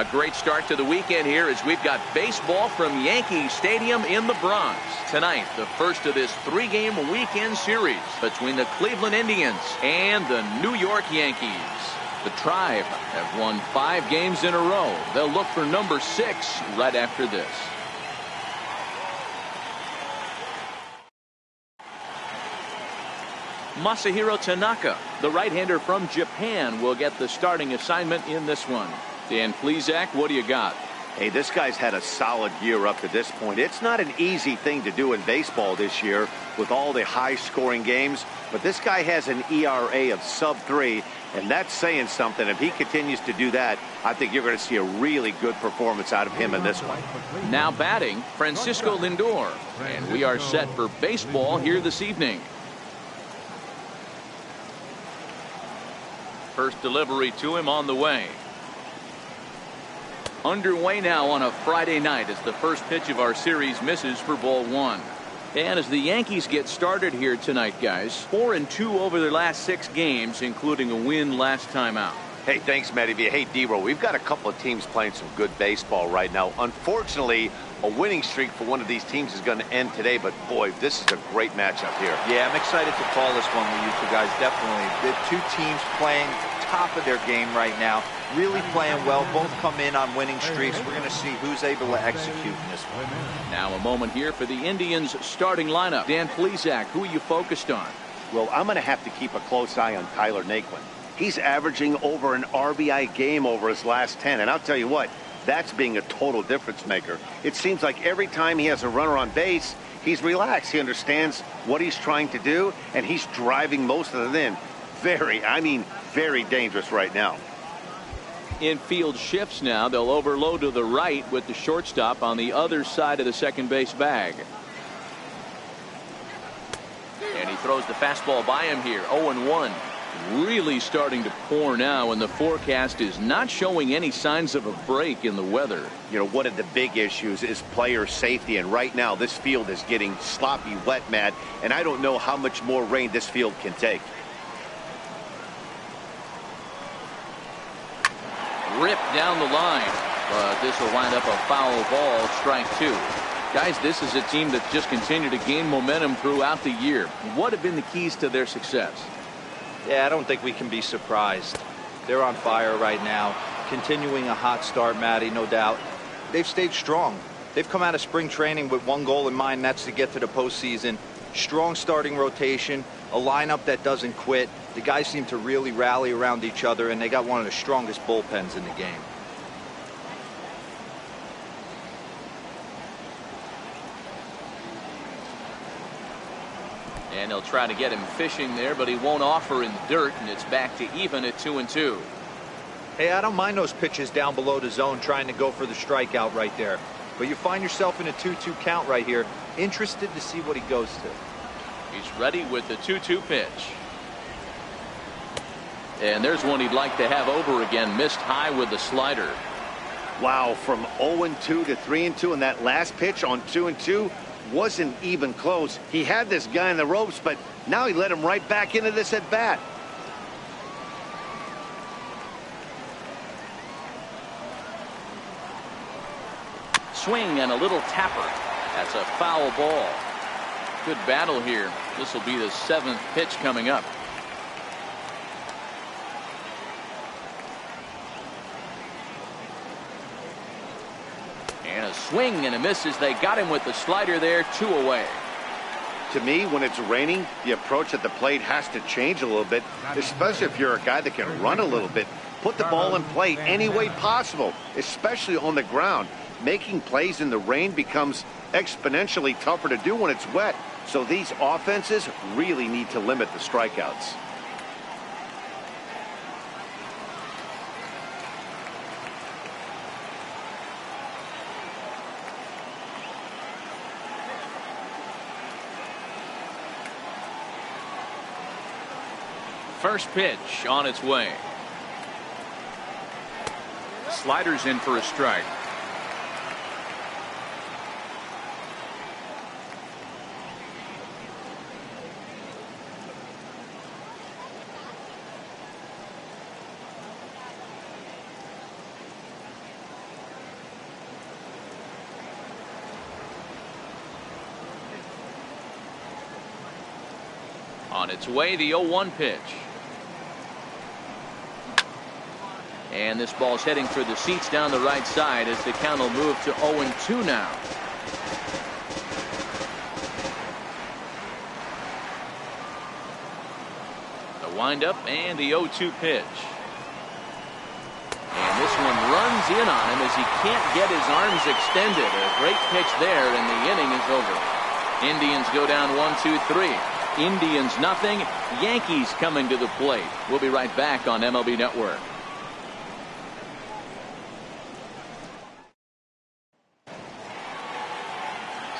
A great start to the weekend here as we've got baseball from Yankee Stadium in the Bronx. Tonight, the first of this three-game weekend series between the Cleveland Indians and the New York Yankees. The Tribe have won 5 games in a row. They'll look for number 6 right after this. Masahiro Tanaka, the right-hander from Japan, will get the starting assignment in this one. Dan Plesac, what do you got? Hey, this guy's had a solid year up to this point. It's not an easy thing to do in baseball this year with all the high-scoring games, but this guy has an ERA of sub-3, and that's saying something. If he continues to do that, I think you're going to see a really good performance out of him in this one. Now batting, Francisco Lindor, and we are set for baseball here this evening. First delivery to him on the way. Underway now on a Friday night as the first pitch of our series misses for ball 1. And as the Yankees get started here tonight, guys, 4-2 over their last 6 games, including a win last time out. Hey, thanks, Matty V. Hey, D-Row, we've got a couple of teams playing some good baseball right now. Unfortunately, a winning streak for one of these teams is going to end today, but boy, this is a great matchup here. Yeah, I'm excited to call this one with you two guys, definitely. The two teams playing top of their game right now, really playing well. Both come in on winning streaks. We're going to see who's able to execute in this one. Now a moment here for the Indians starting lineup. Dan Plesac, who are you focused on? Well, I'm going to have to keep a close eye on Tyler Naquin. He's averaging over an RBI game over his last 10, and I'll tell you what, that's being a total difference maker. It seems like every time he has a runner on base, he's relaxed. He understands what he's trying to do, and he's driving most of it in. Very dangerous right now. Infield shifts now. They'll overload to the right with the shortstop on the other side of the second base bag. And he throws the fastball by him here. 0-1. Really starting to pour now, and the forecast is not showing any signs of a break in the weather. You know, one of the big issues is player safety, and right now this field is getting sloppy wet, Matt, and I don't know how much more rain this field can take. Ripped down the line, but this will wind up a foul ball, strike 2. Guys, this is a team that's just continued to gain momentum throughout the year. What have been the keys to their success? Yeah, I don't think we can be surprised. They're on fire right now, continuing a hot start, Matty, no doubt. They've stayed strong. They've come out of spring training with one goal in mind, and that's to get to the postseason. Strong starting rotation, a lineup that doesn't quit. The guys seem to really rally around each other, and they got one of the strongest bullpens in the game. And they'll try to get him fishing there, but he won't offer in the dirt, and it's back to even at 2-2. Hey, I don't mind those pitches down below the zone trying to go for the strikeout right there. But you find yourself in a 2-2 count right here. Interested to see what he goes to. He's ready with the 2-2 pitch. And there's one he'd like to have over again. Missed high with the slider. Wow, from 0-2 to 3-2, and that last pitch on 2-2 wasn't even close. He had this guy in the ropes, but now he let him right back into this at bat. Swing and a little tapper. That's a foul ball. Good battle here. This will be the 7th pitch coming up. And a swing and a miss as they got him with the slider there. 2 away. To me, when it's raining, the approach at the plate has to change a little bit, especially if you're a guy that can run a little bit. Put the ball in play any way possible, especially on the ground. Making plays in the rain becomes exponentially tougher to do when it's wet. So these offenses really need to limit the strikeouts. First pitch on its way. Sliders in for a strike. On its way, the 0-1 pitch. And this ball's heading for the seats down the right side as the count will move to 0-2 now. The windup and the 0-2 pitch. And this one runs in on him as he can't get his arms extended. A great pitch there, and the inning is over. Indians go down 1-2-3. Indians nothing. Yankees coming to the plate. We'll be right back on MLB Network.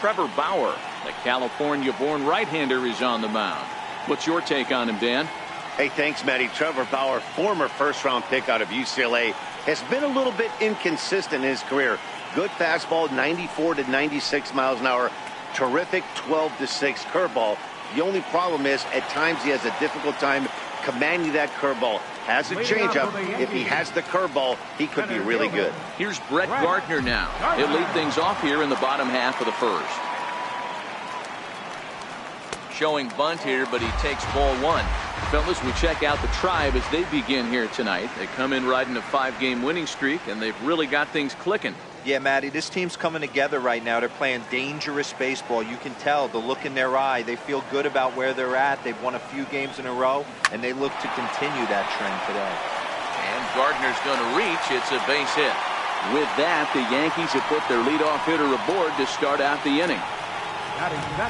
Trevor Bauer, the California-born right-hander, is on the mound. What's your take on him, Dan? Hey, thanks, Matty. Trevor Bauer, former first-round pick out of UCLA, has been a little bit inconsistent in his career. Good fastball, 94 to 96 miles an hour. Terrific 12-6 curveball. The only problem is at times he has a difficult time commanding that curveball. Has a changeup. If he has the curveball, he could be really good. Here's Brett Gardner now. He'll lead things off here in the bottom half of the first. Showing bunt here, but he takes ball one. Fellas, we check out the Tribe as they begin here tonight. They come in riding a 5-game winning streak, and they've really got things clicking. Yeah, Matty, this team's coming together right now. They're playing dangerous baseball. You can tell the look in their eye. They feel good about where they're at. They've won a few games in a row, and they look to continue that trend today. And Gardner's going to reach. It's a base hit. With that, the Yankees have put their leadoff hitter aboard to start out the inning.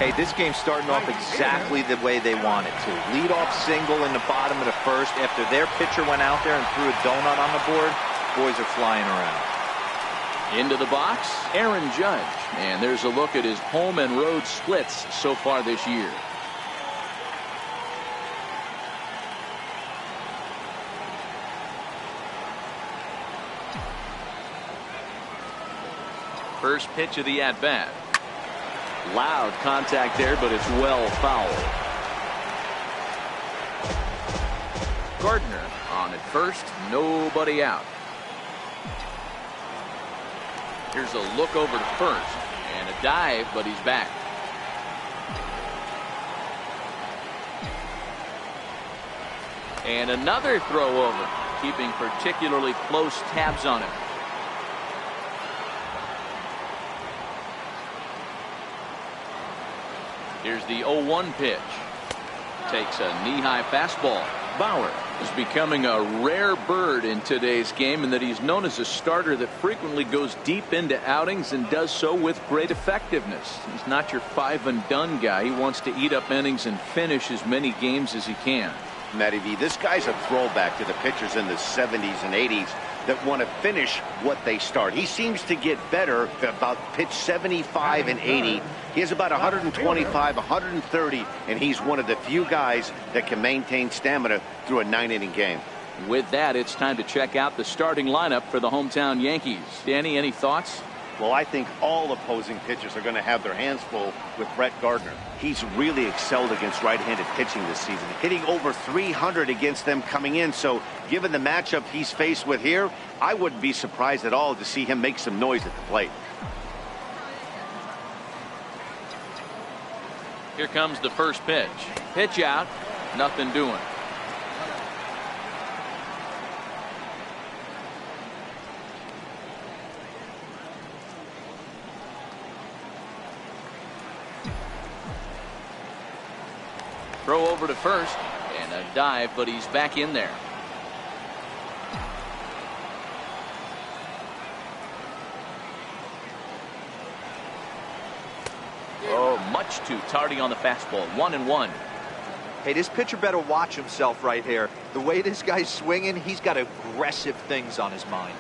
Hey, this game's starting off exactly the way they want it to. Leadoff single in the bottom of the first. After their pitcher went out there and threw a donut on the board, boys are flying around. Into the box, Aaron Judge. And there's a look at his home and road splits so far this year. First pitch of the at-bat. Loud contact there, but it's well fouled. Gardner on at first, nobody out. Here's a look over to first, and a dive, but he's back. And another throw over, keeping particularly close tabs on him. Here's the 0-1 pitch. Takes a knee-high fastball. Bauer is becoming a rare bird in today's game, in that he's known as a starter that frequently goes deep into outings and does so with great effectiveness. He's not your 5-and-done guy. He wants to eat up innings and finish as many games as he can. Matty V, this guy's a throwback to the pitchers in the 70s and 80s that want to finish what they start. He seems to get better about pitch 75 and 80. He has about 125, 130, and he's one of the few guys that can maintain stamina through a 9-inning game. With that, it's time to check out the starting lineup for the hometown Yankees. Danny, any thoughts? Well, I think all opposing pitchers are going to have their hands full with Brett Gardner. He's really excelled against right-handed pitching this season, hitting over 300 against them coming in. So given the matchup he's faced with here, I wouldn't be surprised at all to see him make some noise at the plate. Here comes the first pitch. Pitch out, nothing doing. Throw over to first, and a dive, but he's back in there. Oh, much too tardy on the fastball. 1-1. Hey, this pitcher better watch himself right here. The way this guy's swinging, he's got aggressive things on his mind.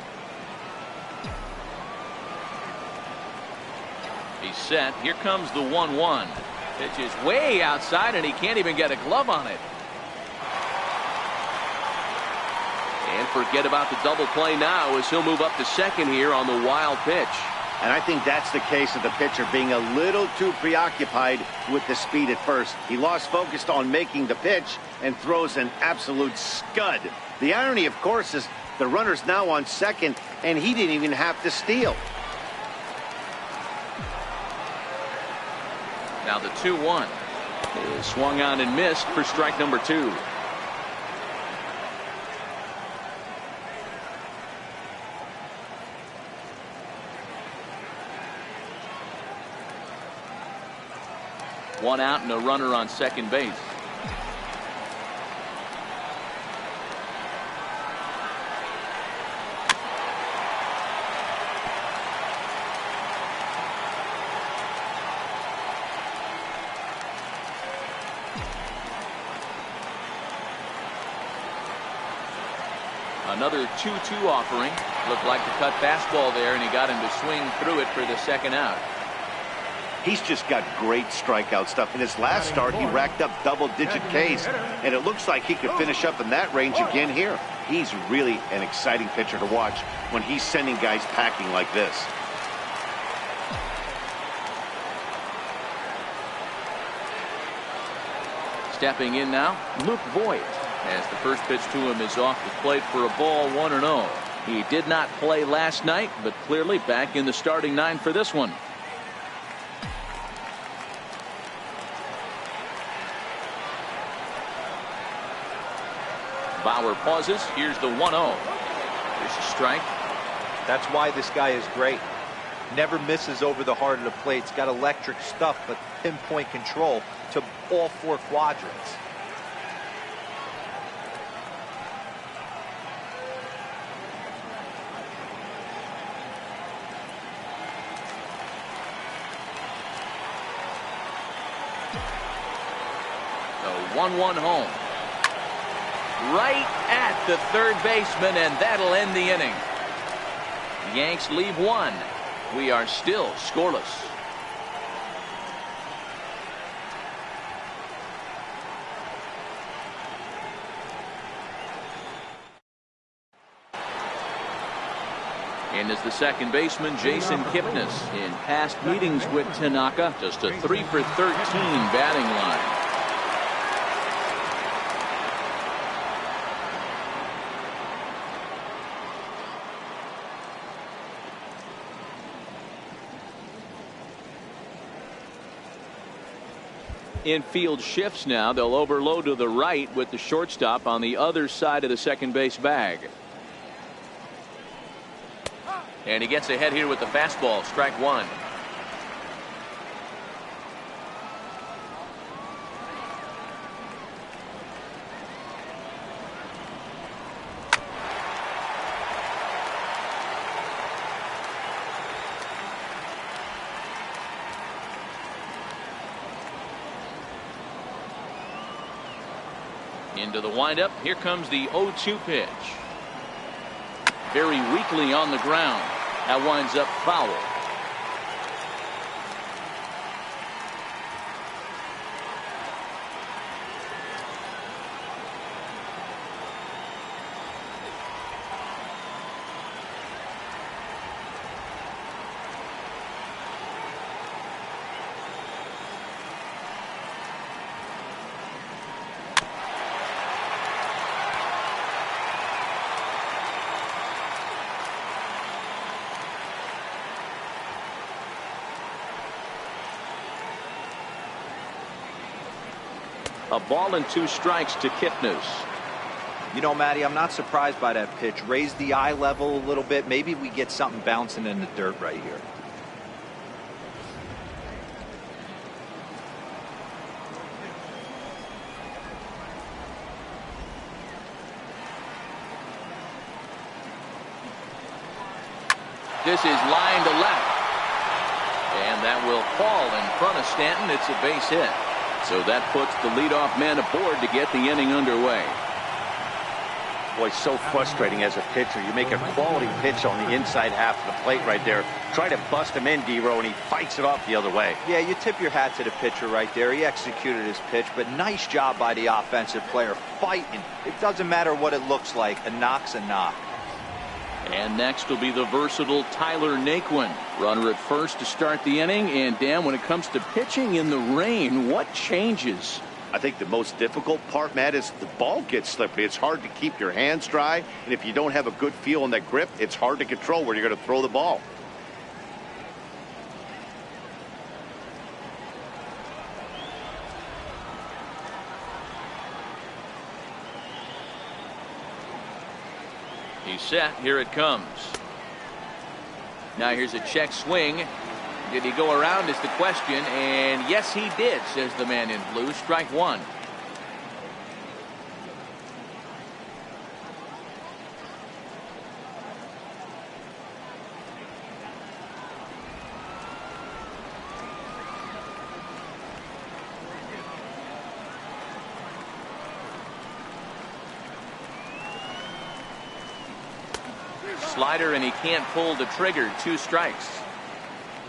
He's set. Here comes the 1-1. Pitch is way outside, and he can't even get a glove on it. And forget about the double play now, as he'll move up to second here on the wild pitch. And I think that's the case of the pitcher being a little too preoccupied with the speed at first. He lost focus on making the pitch and throws an absolute scud. The irony, of course, is the runner's now on second, and he didn't even have to steal. Now the 2-1. Is swung on and missed for strike number 2. One out and a runner on second base. Another 2-2 offering. Looked like the cut fastball there, and he got him to swing through it for the second out. He's just got great strikeout stuff. In his last start, he racked up double-digit Ks, and it looks like he could finish up in that range again here. He's really an exciting pitcher to watch when he's sending guys packing like this. Stepping in now, Luke Voigt, as the first pitch to him is off the plate for a ball, 1-0. He did not play last night, but clearly back in the starting 9 for this one. Bauer pauses. Here's the 1-0. There's a strike. That's why this guy is great. Never misses over the heart of the plate. He's got electric stuff, but pinpoint control to all 4 quadrants. The 1-1 home. Right at the third baseman, and that'll end the inning. The Yanks leave 1. We are still scoreless. And as the second baseman, Jason Kipnis. In past meetings with Tanaka, just a 3 for 13 batting line. Infield shifts now. They'll overload to the right with the shortstop on the other side of the second base bag. And he gets ahead here with the fastball. Strike 1. Into the windup. Here comes the 0-2 pitch. Very weakly on the ground. That winds up foul. A ball and 2 strikes to Kipnis. You know, Matty, I'm not surprised by that pitch. Raise the eye level a little bit. Maybe we get something bouncing in the dirt right here. This is line to left. And that will fall in front of Stanton. It's a base hit. So that puts the leadoff man aboard to get the inning underway. Boy, so frustrating as a pitcher. You make a quality pitch on the inside half of the plate right there. Try to bust him in, D-Row, and he fights it off the other way. Yeah, you tip your hat to the pitcher right there. He executed his pitch, but nice job by the offensive player fighting. It doesn't matter what it looks like. A knock's a knock. And next will be the versatile Tyler Naquin. Runner at first to start the inning. And Dan, when it comes to pitching in the rain, what changes? I think the most difficult part, Matt, is the ball gets slippery. It's hard to keep your hands dry. And if you don't have a good feel on that grip, it's hard to control where you're going to throw the ball. He's set. Here it comes. Now here's a check swing. Did he go around is the question, and yes he did, says the man in blue. Strike one. Slider, and he can't pull the trigger. 2 strikes.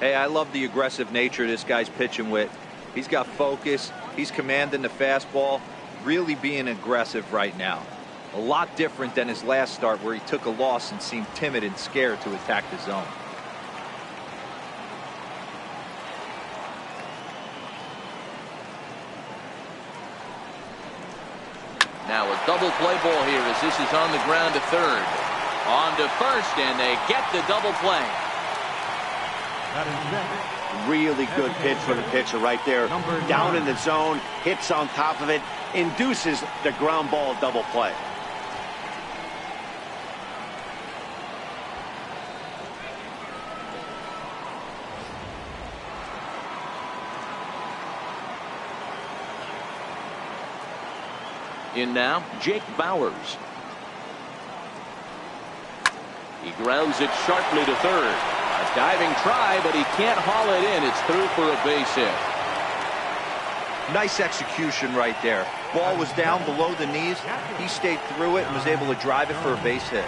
Hey, I love the aggressive nature this guy's pitching with. He's got focus. He's commanding the fastball. Really being aggressive right now. A lot different than his last start where he took a loss and seemed timid and scared to attack the zone. Now a double play ball here as this is on the ground to third. On to first, and they get the double play. Really good pitch for the pitcher right there. Down in the zone, hits on top of it, induces the ground ball double play. In now, Jake Bauers. He grounds it sharply to third. A diving try, but he can't haul it in. It's through for a base hit. Nice execution right there. Ball was down below the knees. He stayed through it and was able to drive it for a base hit.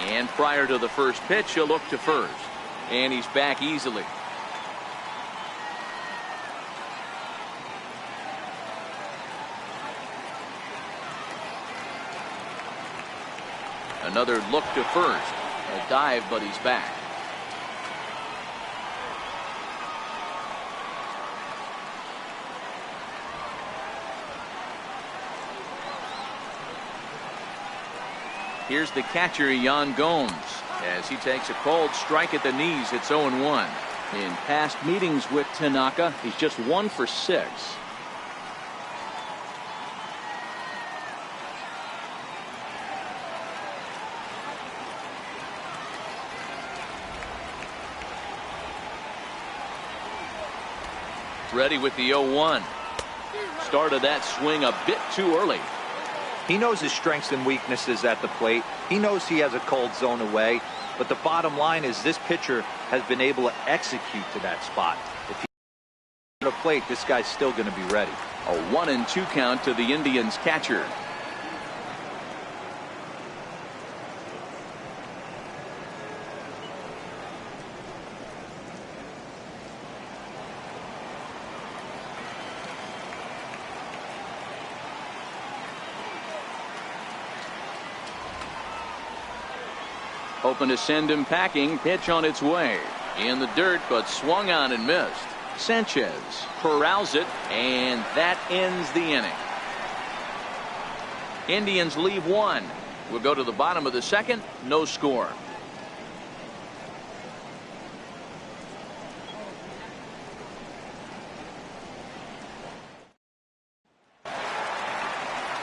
And prior to the first pitch, he'll look to first. And he's back easily. Another look to first. A dive, but he's back. Here's the catcher, Yan Gomes, as he takes a cold strike at the knees. It's 0-1. In past meetings with Tanaka, he's just 1 for 6. Ready with the 0-1. Started that swing a bit too early. He knows his strengths and weaknesses at the plate. He knows he has a cold zone away. But the bottom line is this pitcher has been able to execute to that spot. If he's at the plate, this guy's still going to be ready. A 1-2 count to the Indians catcher. Hoping to send him packing. Pitch on its way. In the dirt, but swung on and missed. Sanchez corrals it, and that ends the inning. Indians leave 1. We'll go to the bottom of the second. No score.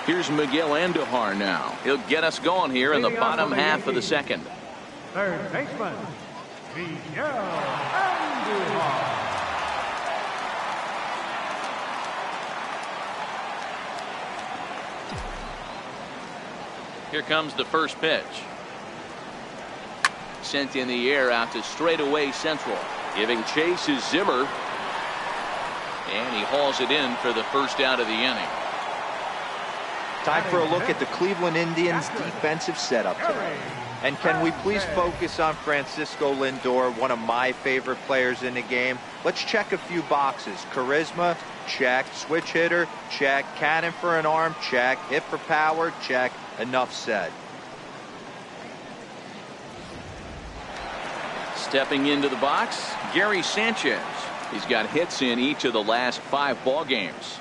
Here's Miguel Andujar now. He'll get us going here in the bottom half of the second. Third baseman, Miguel Andujar. Here comes the first pitch. Sent in the air out to straightaway central. Giving chase is Zimmer. And he hauls it in for the first out of the inning. Time for a look at the Cleveland Indians defensive setup today. And can we please focus on Francisco Lindor, one of my favorite players in the game? Let's check a few boxes. Charisma, check. Switch hitter, check. Cannon for an arm, check. Hit for power, check. Enough said. Stepping into the box, Gary Sanchez. He's got hits in each of the last 5 ball games.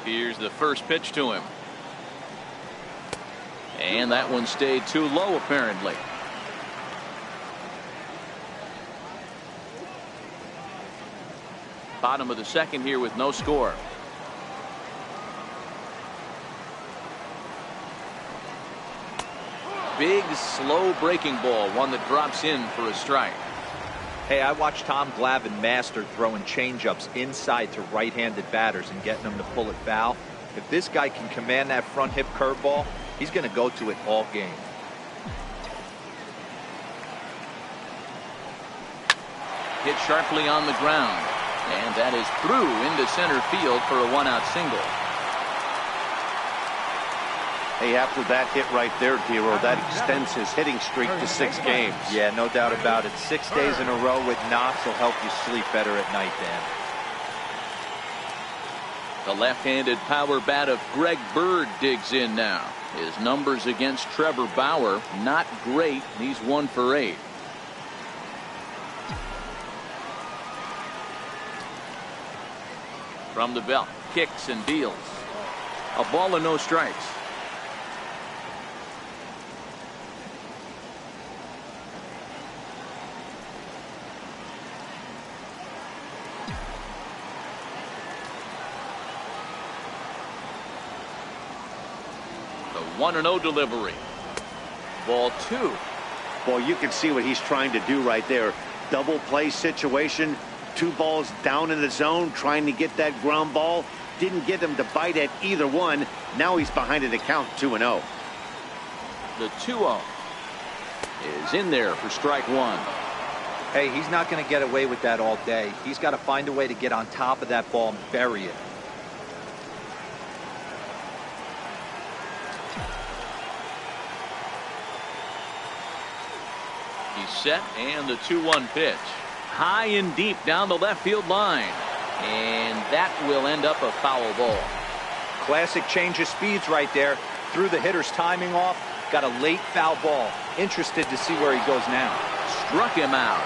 Here's the first pitch to him. And that one stayed too low, apparently. Bottom of the second here with no score. Big, slow breaking ball. One that drops in for a strike. Hey, I watched Tom Glavine master throwing changeups inside to right-handed batters and getting them to pull it foul. If this guy can command that front hip curveball, he's going to go to it all game. Hit sharply on the ground. And that is through into center field for a one-out single. Hey, after that hit right there, Dero, that extends his hitting streak to 6 games. Yeah, no doubt about it. 6 days in a row with knocks will help you sleep better at night, Dan. The left-handed power bat of Greg Bird digs in now. His numbers against Trevor Bauer, not great. He's 1 for 8. From the belt, kicks and deals. A ball and no strikes. The 1-0 delivery. Ball 2. Boy, you can see what he's trying to do right there. Double play situation. 2 balls down in the zone, trying to get that ground ball. Didn't get him to bite at either one. Now he's behind in the count, 2-0. The 2-0 is in there for strike 1. Hey, he's not going to get away with that all day. He's got to find a way to get on top of that ball and bury it. He's set, and the 2-1 pitch. High and deep down the left field line. And that will end up a foul ball. Classic change of speeds right there. Threw the hitter's timing off. Got a late foul ball. Interested to see where he goes now. Struck him out.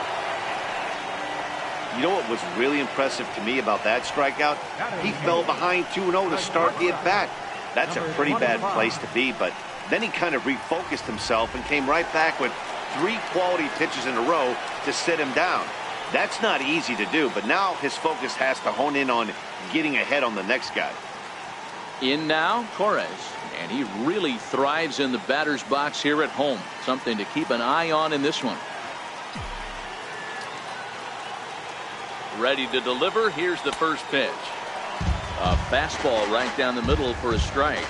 You know what was really impressive to me about that strikeout? He fell behind 2-0 to start the at-bat. That's a pretty bad place to be, but then he kind of refocused himself and came right back with 3 quality pitches in a row to sit him down. That's not easy to do, but now his focus has to hone in on getting ahead on the next guy. In now, Torres, and he really thrives in the batter's box here at home. Something to keep an eye on in this one. Ready to deliver. Here's the first pitch. A fastball right down the middle for a strike.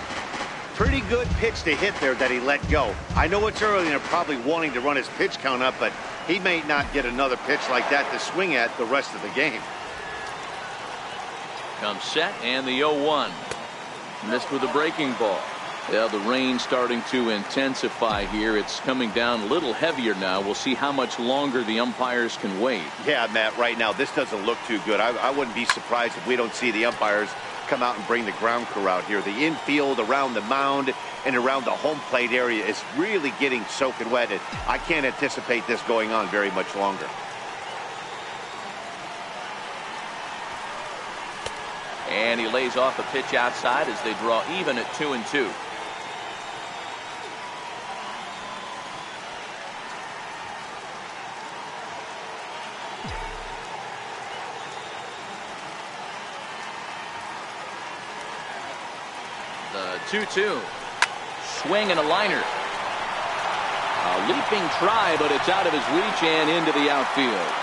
Pretty good pitch to hit there that he let go. I know it's early and they're probably wanting to run his pitch count up, but he may not get another pitch like that to swing at the rest of the game. Comes set, and the 0-1. Missed with a breaking ball. Yeah, the rain starting to intensify here. It's coming down a little heavier now. We'll see how much longer the umpires can wait. Yeah, Matt, right now this doesn't look too good. I wouldn't be surprised if we don't see the umpires come out and bring the ground crew out here. The infield around the mound and around the home plate area is really getting soaking wet. And I can't anticipate this going on very much longer. And he lays off a pitch outside as they draw even at 2-2. The 2-2. Swing and a liner. A leaping try, but it's out of his reach and into the outfield.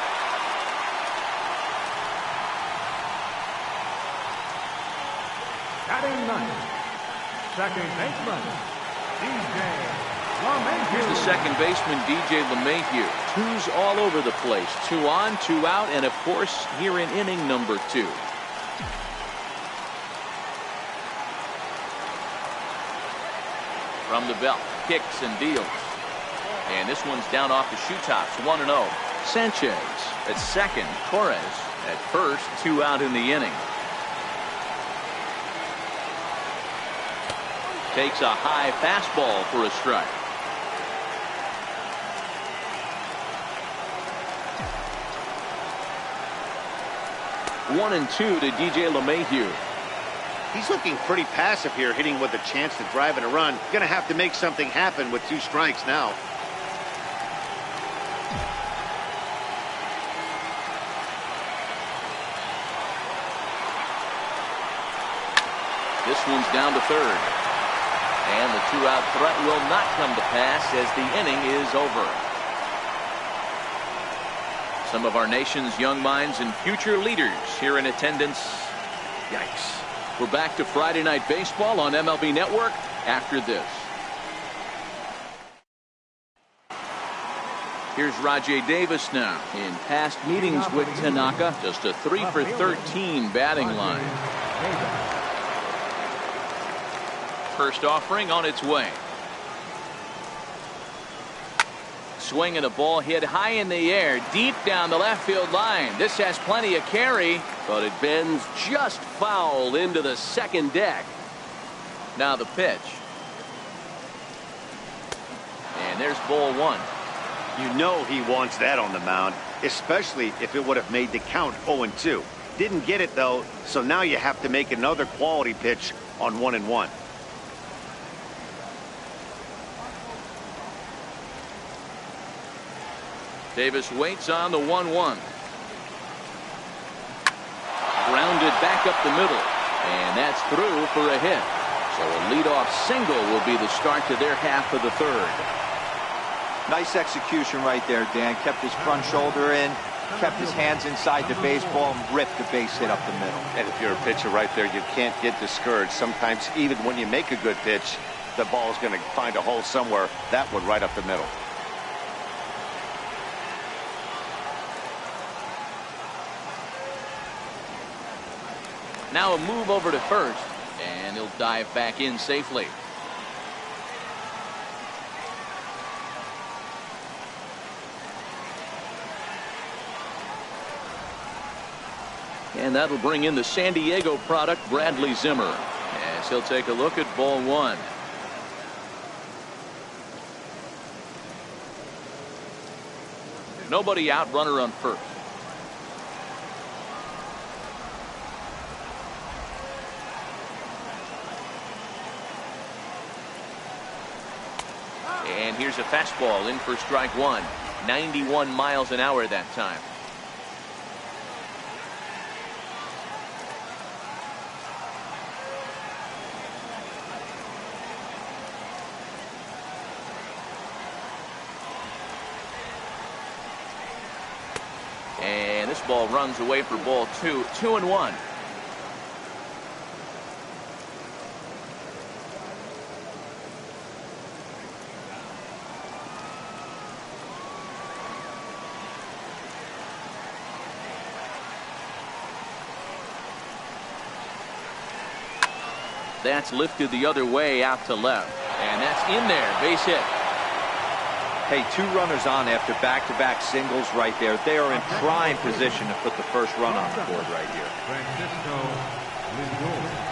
Batting ninth, second baseman, DJ LeMahieu. Here's the second baseman, DJ LeMahieu. 2's all over the place. 2 on, 2 out, and of course, here in inning number 2. From the belt, kicks and deals. And this one's down off the shoe tops, 1-0. Sanchez at second, Torres at first, 2 out in the inning. Takes a high fastball for a strike. One and 2 to DJ LeMahieu. He's looking pretty passive here, hitting with a chance to drive and a run. Going to have to make something happen with 2 strikes now. This one's down to third. And the 2-out threat will not come to pass as the inning is over. Some of our nation's young minds and future leaders here in attendance. Yikes. We're back to Friday Night Baseball on MLB Network after this. Here's Rajay Davis now. In past meetings with Tanaka, just a 3 for 13 batting line. First offering on its way. Swing and a ball hit high in the air, deep down the left field line. This has plenty of carry, but it bends just foul into the second deck. Now the pitch. And there's ball 1. You know he wants that on the mound, especially if it would have made the count 0-2. Didn't get it, though, so now you have to make another quality pitch on 1-1. Davis waits on the 1-1. Grounded back up the middle. And that's through for a hit. So a leadoff single will be the start to their half of the third. Nice execution right there, Dan. Kept his front shoulder in, kept his hands inside the baseball, and ripped the base hit up the middle. And if you're a pitcher right there, you can't get discouraged. Sometimes even when you make a good pitch, the ball's going to find a hole somewhere. That one right up the middle. Now a move over to first, and he'll dive back in safely. And that'll bring in the San Diego product, Bradley Zimmer, as he'll take a look at ball 1. Nobody out, runner on first. And here's a fastball in for strike 1. 91 miles an hour that time. And this ball runs away for ball 2. 2-1. That's lifted the other way out to left. And that's in there. Base hit. Hey, 2 runners on after back-to-back singles right there. They are in prime position to put the first run on the board right here. Francisco Lindor.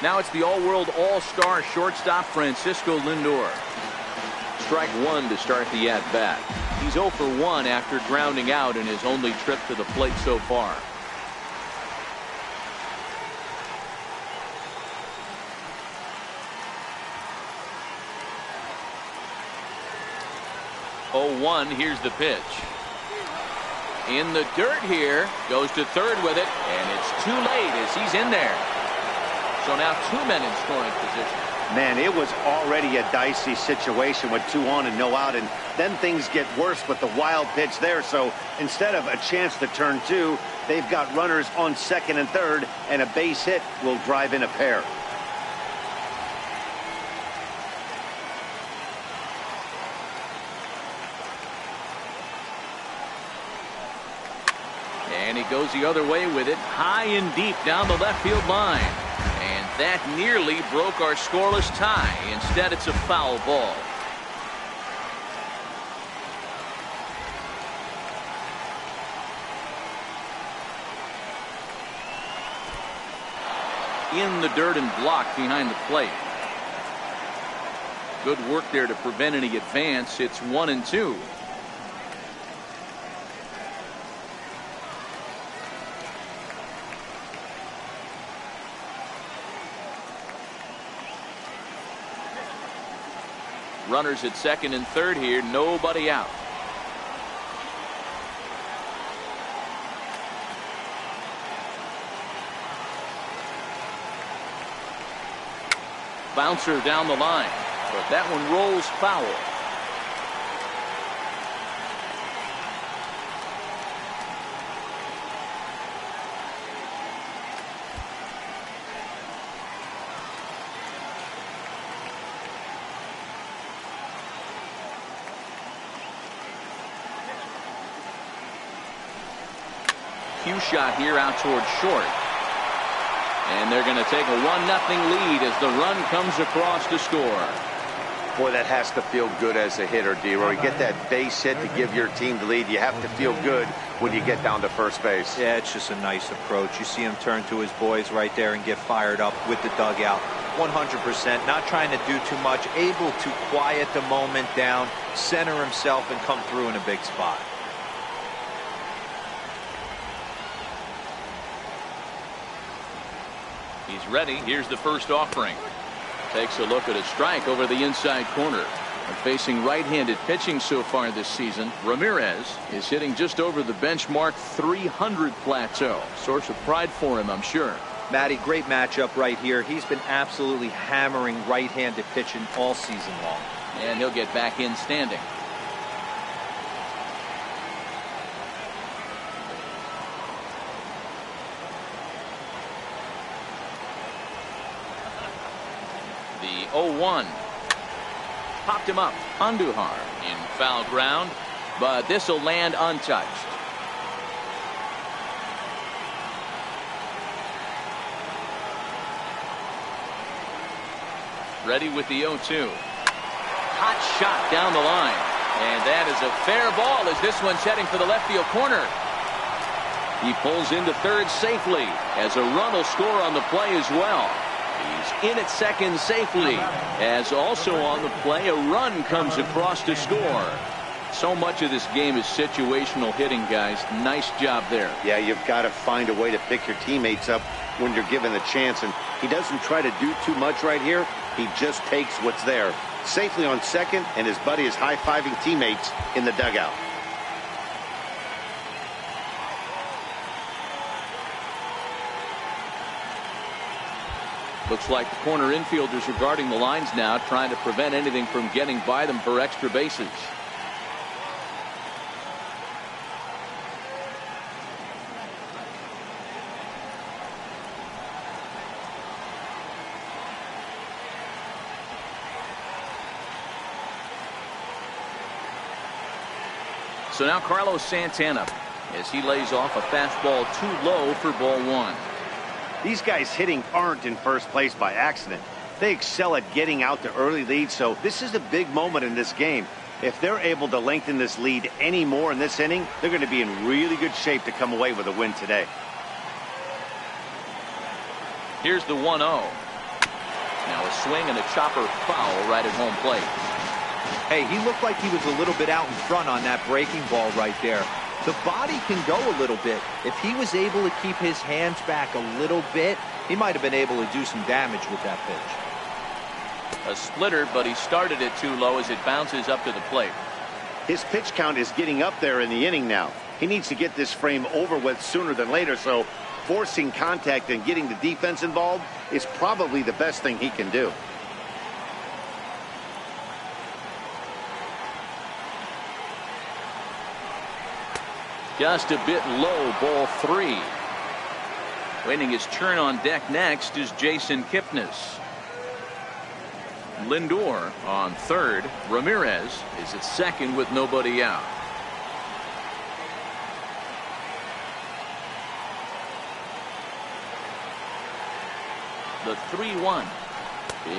Now it's the all-world all-star shortstop Francisco Lindor. Strike 1 to start the at-bat. He's 0 for 1 after grounding out in his only trip to the plate so far. Oh, 1, here's the pitch. In the dirt here, goes to third with it, and it's too late as he's in there. So now 2 men in scoring position. Man, it was already a dicey situation with 2 on and no out, and then things get worse with the wild pitch there. So instead of a chance to turn 2, they've got runners on second and third, and a base hit will drive in a pair. And he goes the other way with it, high and deep down the left field line. And that nearly broke our scoreless tie. Instead, it's a foul ball. in the dirt and blocked behind the plate. Good work there to prevent any advance. It's 1-2. Runners at second and third here. Nobody out. Bouncer down the line, but that one rolls foul. Cue shot here out towards short. And they're going to take a 1-0 lead as the run comes across to score. Boy, that has to feel good as a hitter, D-Roy. You get that base hit to give your team the lead. You have to feel good when you get down to first base. Yeah, it's just a nice approach. You see him turn to his boys right there and get fired up with the dugout. 100%, not trying to do too much, able to quiet the moment down, center himself, and come through in a big spot. He's ready. Here's the first offering. Takes a look at a strike over the inside corner. And facing right-handed pitching so far this season, Ramirez is hitting just over the benchmark 300 plateau. Source of pride for him, I'm sure. Matty, great matchup right here. He's been absolutely hammering right-handed pitching all season long. And he'll get back in standing. The 0-1. Popped him up. Andujar in foul ground, but this will land untouched. Ready with the 0-2. Hot shot down the line. And that is a fair ball as this one's heading for the left field corner. He pulls into third safely as a run will score on the play as well. He's in at second safely, as also on the play a run comes across to score. So much of this game is situational hitting, guys. Nice job there. Yeah, you've got to find a way to pick your teammates up when you're given the chance, and he doesn't try to do too much right here. He just takes what's there. Safely on second, and his buddy is high-fiving teammates in the dugout. Looks like the corner infielders are guarding the lines now, trying to prevent anything from getting by them for extra bases. So now Carlos Santana as he lays off a fastball too low for ball one. These guys hitting aren't in first place by accident. They excel at getting out to early leads, so this is a big moment in this game. If they're able to lengthen this lead any more in this inning, they're going to be in really good shape to come away with a win today. Here's the 1-0. Now a swing and a chopper foul right at home plate. Hey, he looked like he was a little bit out in front on that breaking ball right there. The body can go a little bit. If he was able to keep his hands back a little bit, he might have been able to do some damage with that pitch. A splitter, but he started it too low as it bounces up to the plate. His pitch count is getting up there in the inning now. He needs to get this frame over with sooner than later, so forcing contact and getting the defense involved is probably the best thing he can do. Just a bit low, ball three. Waiting his turn on deck next is Jason Kipnis. Lindor on third. Ramirez is at second with nobody out. The 3-1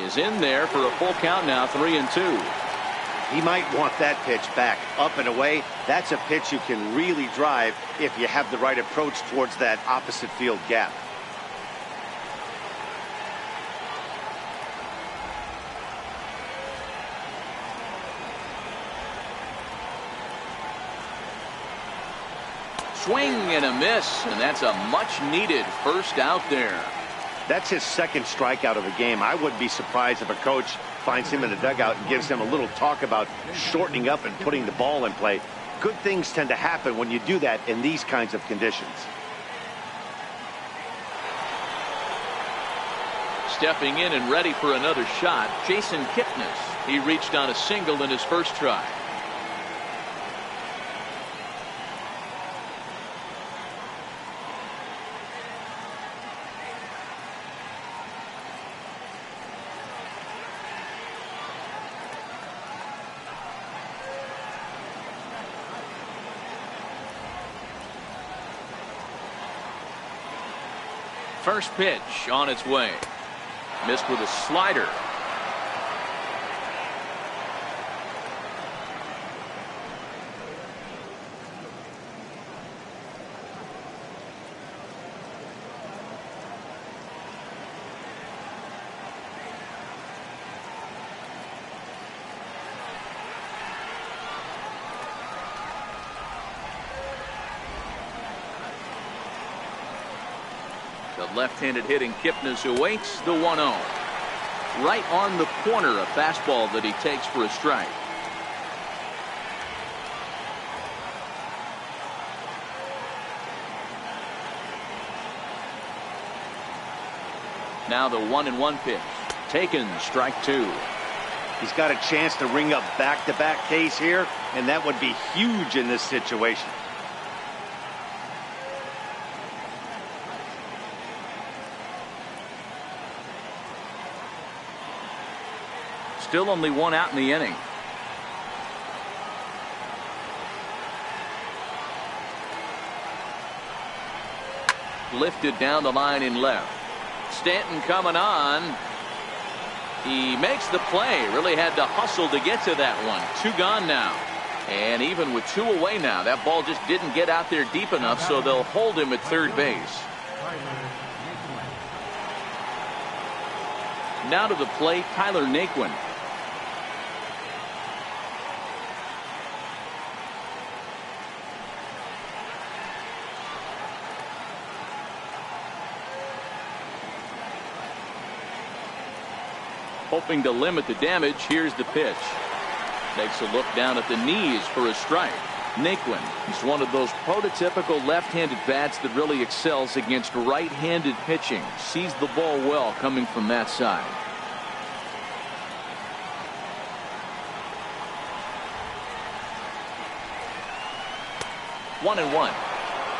is in there for a full count now, 3-2. He might want that pitch back up and away. That's a pitch you can really drive if you have the right approach towards that opposite field gap. swing and a miss, and that's a much-needed first out there. That's his second strikeout of the game. I wouldn't be surprised if a coach finds him in the dugout and gives him a little talk about shortening up and putting the ball in play. Good things tend to happen when you do that in these kinds of conditions. Stepping in and ready for another shot, Jason Kipnis. He reached on a single in his first try. First pitch on its way. Missed with a slider. The left-handed hitting Kipnis awaits the 1-0. Right on the corner, a fastball that he takes for a strike. Now the 1-1 pitch. Taken, strike two. He's got a chance to ring up back-to-back Ks here, and that would be huge in this situation. Still only one out in the inning. Lifted down the line in left. Stanton coming on. He makes the play. Really had to hustle to get to that one. Two gone now. And even with two away now, that ball just didn't get out there deep enough, so they'll hold him at third base. Now to the plate, Tyler Naquin. Hoping to limit the damage, here's the pitch. Takes a look down at the knees for a strike. Naquin is one of those prototypical left-handed bats that really excels against right-handed pitching. Sees the ball well coming from that side. One and one.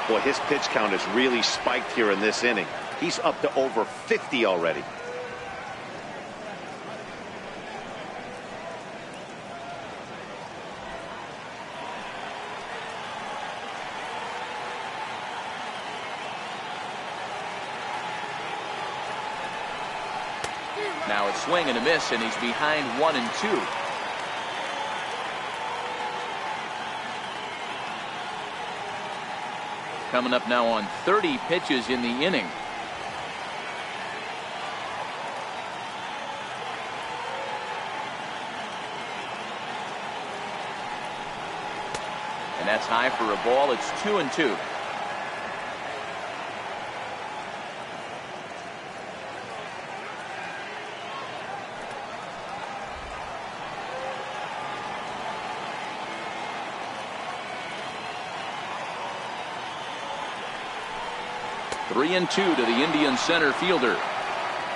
Boy, his pitch count has really spiked here in this inning. He's up to over 50 already. Now a swing and a miss, and he's behind 1-2. Coming up now on 30 pitches in the inning. And that's high for a ball. It's 2-2. Three and two to the Indian center fielder.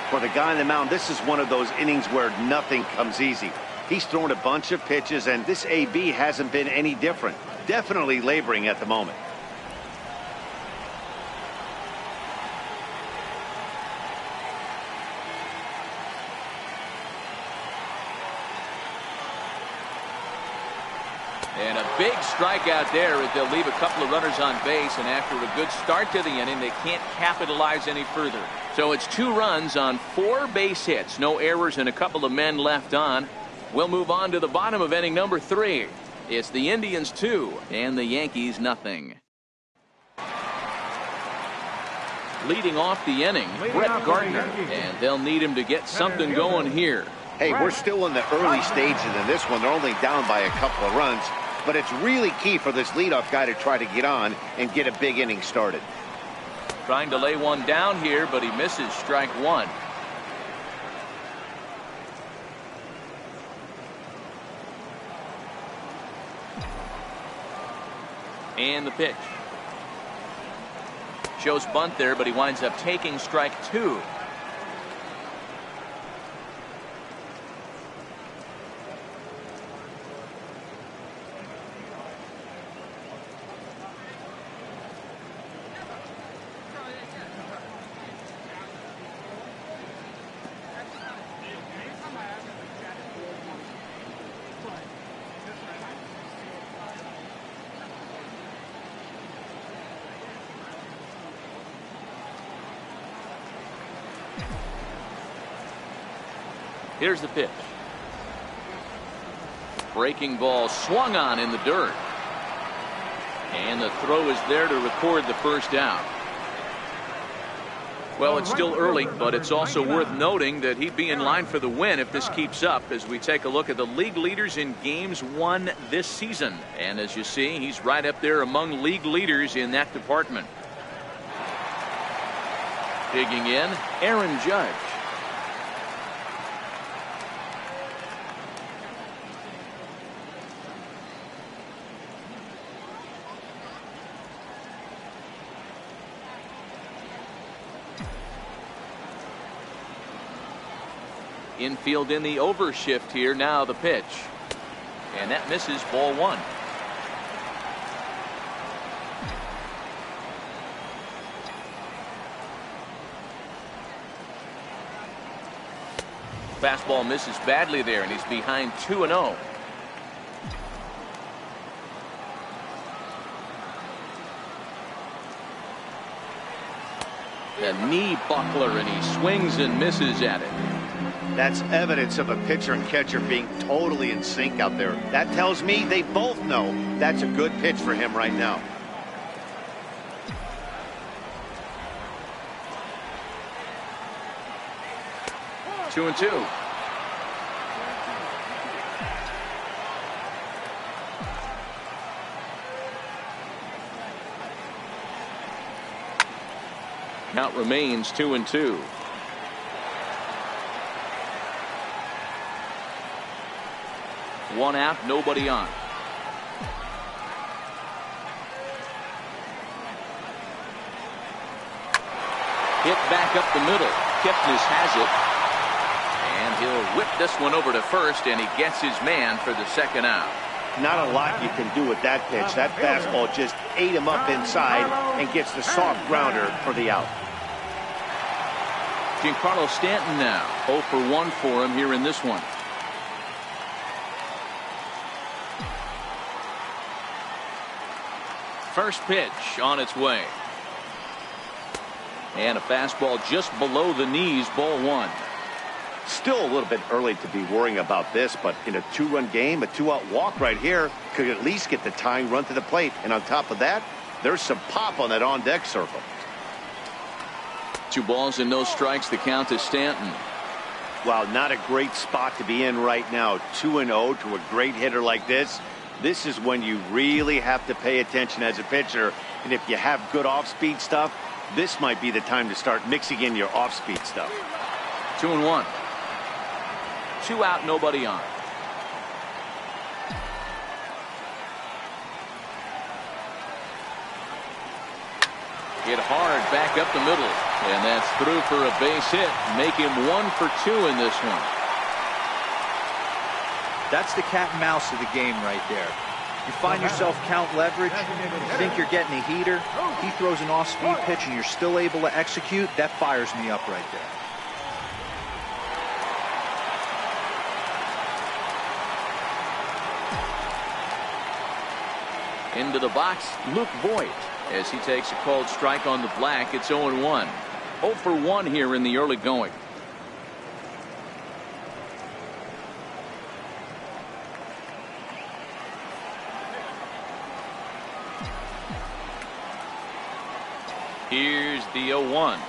For the guy on the mound, this is one of those innings where nothing comes easy. He's thrown a bunch of pitches, and this AB hasn't been any different. Definitely laboring at the moment. And a big strikeout there as they'll leave a couple of runners on base, and after a good start to the inning, they can't capitalize any further. So it's 2 runs on 4 base hits, no errors, and a couple of men left on. We'll move on to the bottom of inning number 3. It's the Indians 2 and the Yankees nothing. Leading off the inning, Brett Gardner, and they'll need him to get something going here. Hey, we're still in the early stages in this one. They're only down by a couple of runs. but it's really key for this leadoff guy to try to get on and get a big inning started. Trying to lay one down here, but he misses strike one. And the pitch. Shows bunt there, but he winds up taking strike two. Here's the pitch. Breaking ball swung on in the dirt. And the throw is there to record the first out. Well, it's still early, but it's also worth noting that he'd be in line for the win if this keeps up as we take a look at the league leaders in games won this season. And as you see, he's right up there among league leaders in that department. Digging in, Aaron Judge. Infield in the overshift here. Now the pitch. And that misses, ball one. Fastball misses badly there, and he's behind 2-0. A knee buckler, and he swings and misses at it. That's evidence of a pitcher and catcher being totally in sync out there. That tells me they both know that's a good pitch for him right now. Two and two. Count remains 2-2. One out, nobody on. Hit back up the middle. Kipnis has it. And he'll whip this one over to first, and he gets his man for the second out. Not a lot you can do with that pitch. That fastball just ate him up inside and gets the soft grounder for the out. Giancarlo Stanton now 0 for 1 for him here in this one. First pitch on its way. And a fastball just below the knees, ball one. Still a little bit early to be worrying about this, but in a two-run game, a two-out walk right here could at least get the tying run to the plate. And on top of that, there's some pop on that on-deck circle. 2 balls and no strikes, the count to Stanton. Wow, not a great spot to be in right now. 2-0 to a great hitter like this. This is when you really have to pay attention as a pitcher. And if you have good off-speed stuff, this might be the time to start mixing in your off-speed stuff. 2-1. 2 out, nobody on. Hit hard back up the middle. And that's through for a base hit. Make him 1 for 2 in this one. That's the cat and mouse of the game right there. You find yourself count leverage, you think you're getting a heater, he throws an off-speed pitch and you're still able to execute, that fires me up right there. Into the box, Luke Voigt, as he takes a called strike on the black. It's 0-1. 0 for 1 here in the early going. Here's the 0-1.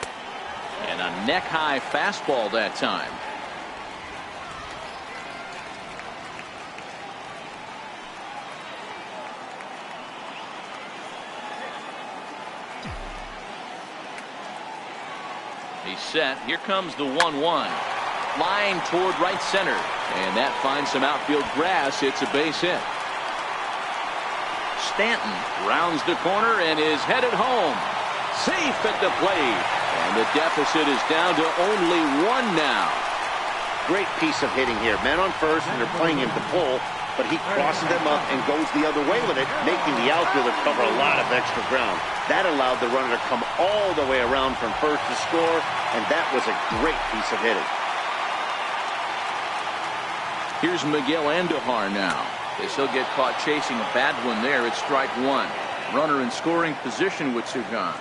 And a neck-high fastball that time. He's set. Here comes the 1-1. Line toward right center. And that finds some outfield grass. It's a base hit. Stanton rounds the corner and is headed home. Safe at the plate. And the deficit is down to only 1 now. Great piece of hitting here. Men on first, and they're playing him to pull, but he crosses them up and goes the other way with it, making the outfielder cover a lot of extra ground. That allowed the runner to come all the way around from first to score, and that was a great piece of hitting. Here's Miguel Andujar now. As he'll get caught chasing a bad one there. It's strike 1. Runner in scoring position with 2 gone.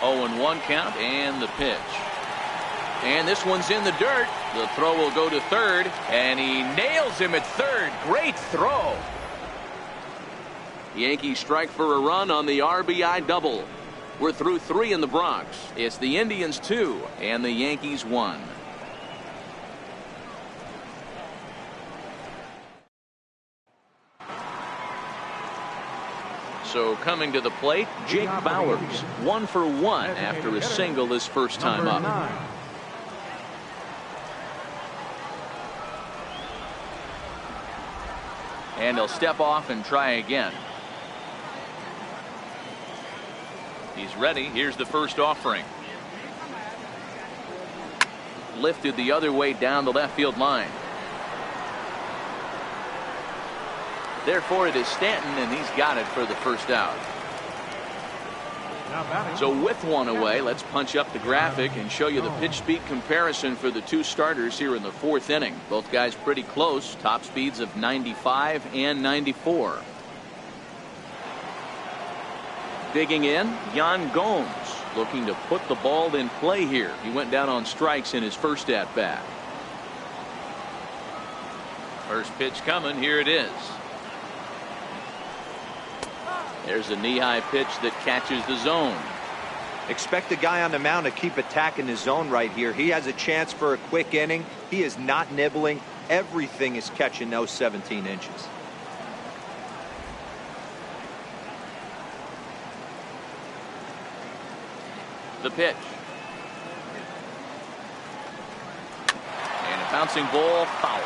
Oh, and 1 count, and the pitch. And this one's in the dirt. The throw will go to third, and he nails him at third. Great throw. Yankees strike for a run on the RBI double. We're through 3 in the Bronx. It's the Indians 2 and the Yankees 1. So coming to the plate, Jake Bauer, 1 for 1 after a single his first time up. And he'll step off and try again. He's ready. Here's the first offering. Lifted the other way down the left field line. Therefore, it is Stanton, and he's got it for the first out. So with 1 away, let's punch up the graphic and show you the pitch speed comparison for the 2 starters here in the 4th inning. Both guys pretty close. Top speeds of 95 and 94. Digging in, Yan Gomes, looking to put the ball in play here. He went down on strikes in his first at-bat. First pitch coming. Here it is. There's a knee-high pitch that catches the zone. Expect the guy on the mound to keep attacking the zone right here. He has a chance for a quick inning. He is not nibbling. Everything is catching those 17 inches. The pitch. And a bouncing ball, foul.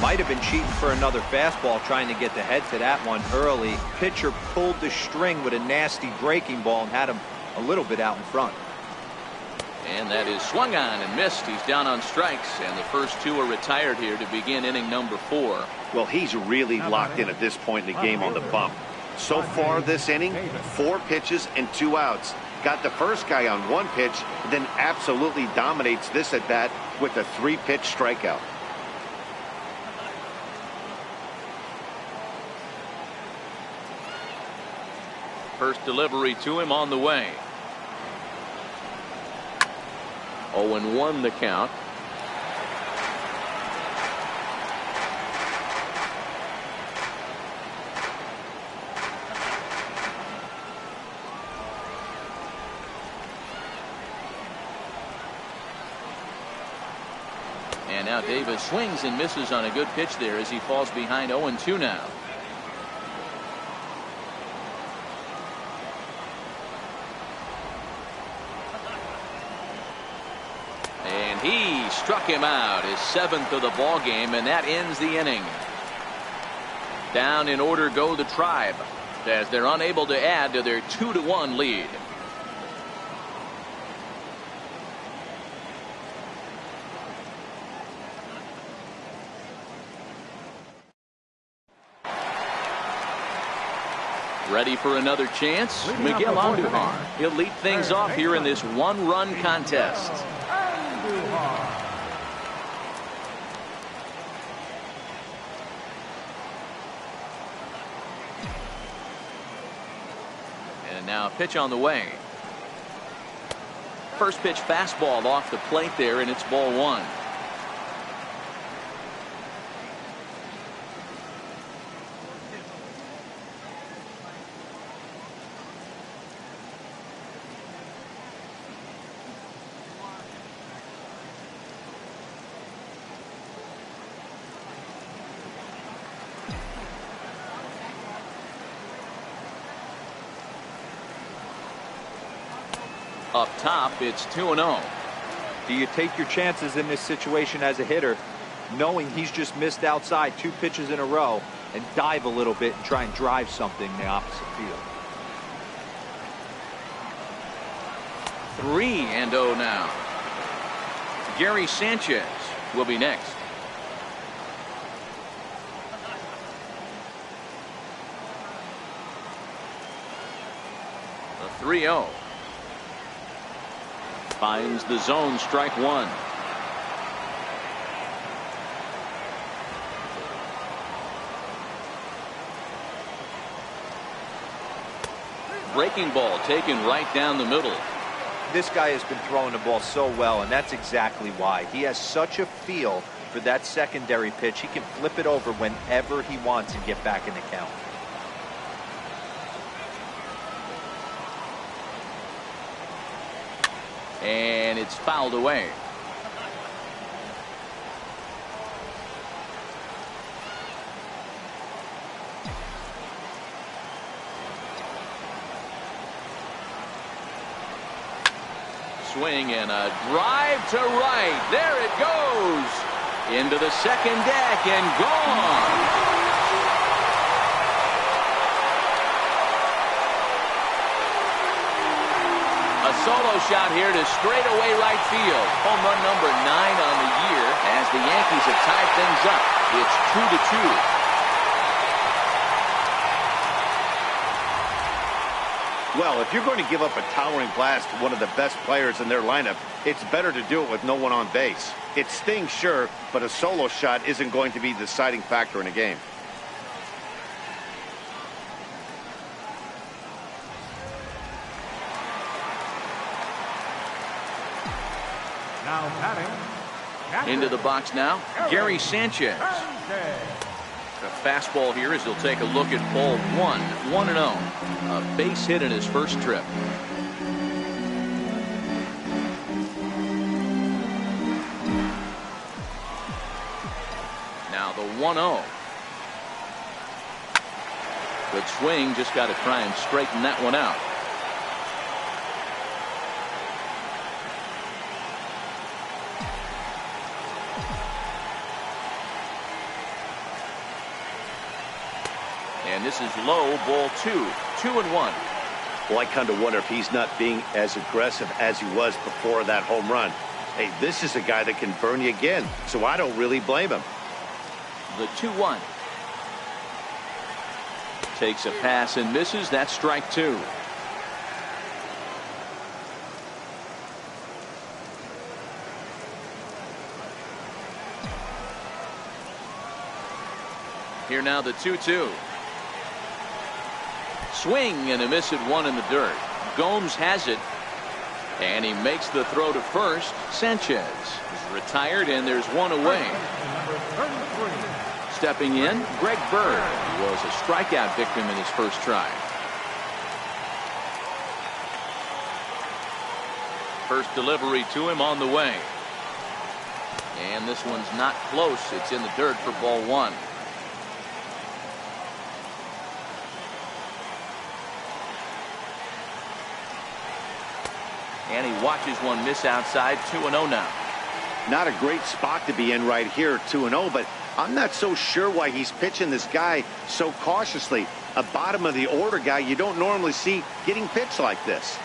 Might have been cheating for another fastball, trying to get the head to that one early. Pitcher pulled the string with a nasty breaking ball and had him a little bit out in front. And that is swung on and missed. He's down on strikes, and the first 2 are retired here to begin inning number 4. Well, he's really locked in at this point in the game on the bump. So far this inning, 4 pitches and 2 outs. Got the first guy on 1 pitch, then absolutely dominates this at bat with a 3-pitch strikeout. First delivery to him on the way. 0-1 the count. And now Davis swings and misses on a good pitch there as he falls behind. 0-2 now. And he struck him out, his 7th of the ball game, and that ends the inning. Down in order go the Tribe as they're unable to add to their 2-1 lead. Ready for another chance? Miguel Andujar. He'll lead things off here in this 1-run contest. And now a pitch on the way. First pitch fastball off the plate there, and it's ball 1. Up top, it's 2-0. Do you take your chances in this situation as a hitter, knowing he's just missed outside 2 pitches in a row, and dive a little bit and try and drive something in the opposite field? 3-0 now. Gary Sanchez will be next. The 3-0. Finds the zone, strike one. Breaking ball taken right down the middle. This guy has been throwing the ball so well, and that's exactly why. He has such a feel for that secondary pitch. He can flip it over whenever he wants and get back in the count. And it's fouled away. Swing and a drive to right. There it goes. Into the second deck and gone. A solo shot here to straightaway right field. Home run number 9 on the year as the Yankees have tied things up. It's 2-2. Well, if you're going to give up a towering blast to one of the best players in their lineup, it's better to do it with no one on base. It stings, sure, but a solo shot isn't going to be the deciding factor in a game. Now batting. Into the box now, Gary Sanchez. The fastball here as he'll take a look at ball 1, 1-0. A base hit in his first trip. Now the 1-0. Good swing, just got to try and straighten that one out. And this is low, ball 2, 2-1. Well, I kind of wonder if he's not being as aggressive as he was before that home run. Hey, this is a guy that can burn you again, so I don't really blame him. The 2-1. Takes a pass and misses. That's strike 2. Here now the 2-2. Swing and a miss at 1 in the dirt. Gomes has it. And he makes the throw to first. Sanchez is retired and there's 1 away. Stepping in, Greg Bird. He was a strikeout victim in his first try. First delivery to him on the way. And this one's not close. It's in the dirt for ball 1. And he watches one miss outside. 2-0 now. Not a great spot to be in right here, 2-0, but I'm not so sure why he's pitching this guy so cautiously. A bottom of the order guy you don't normally see getting pitched like this.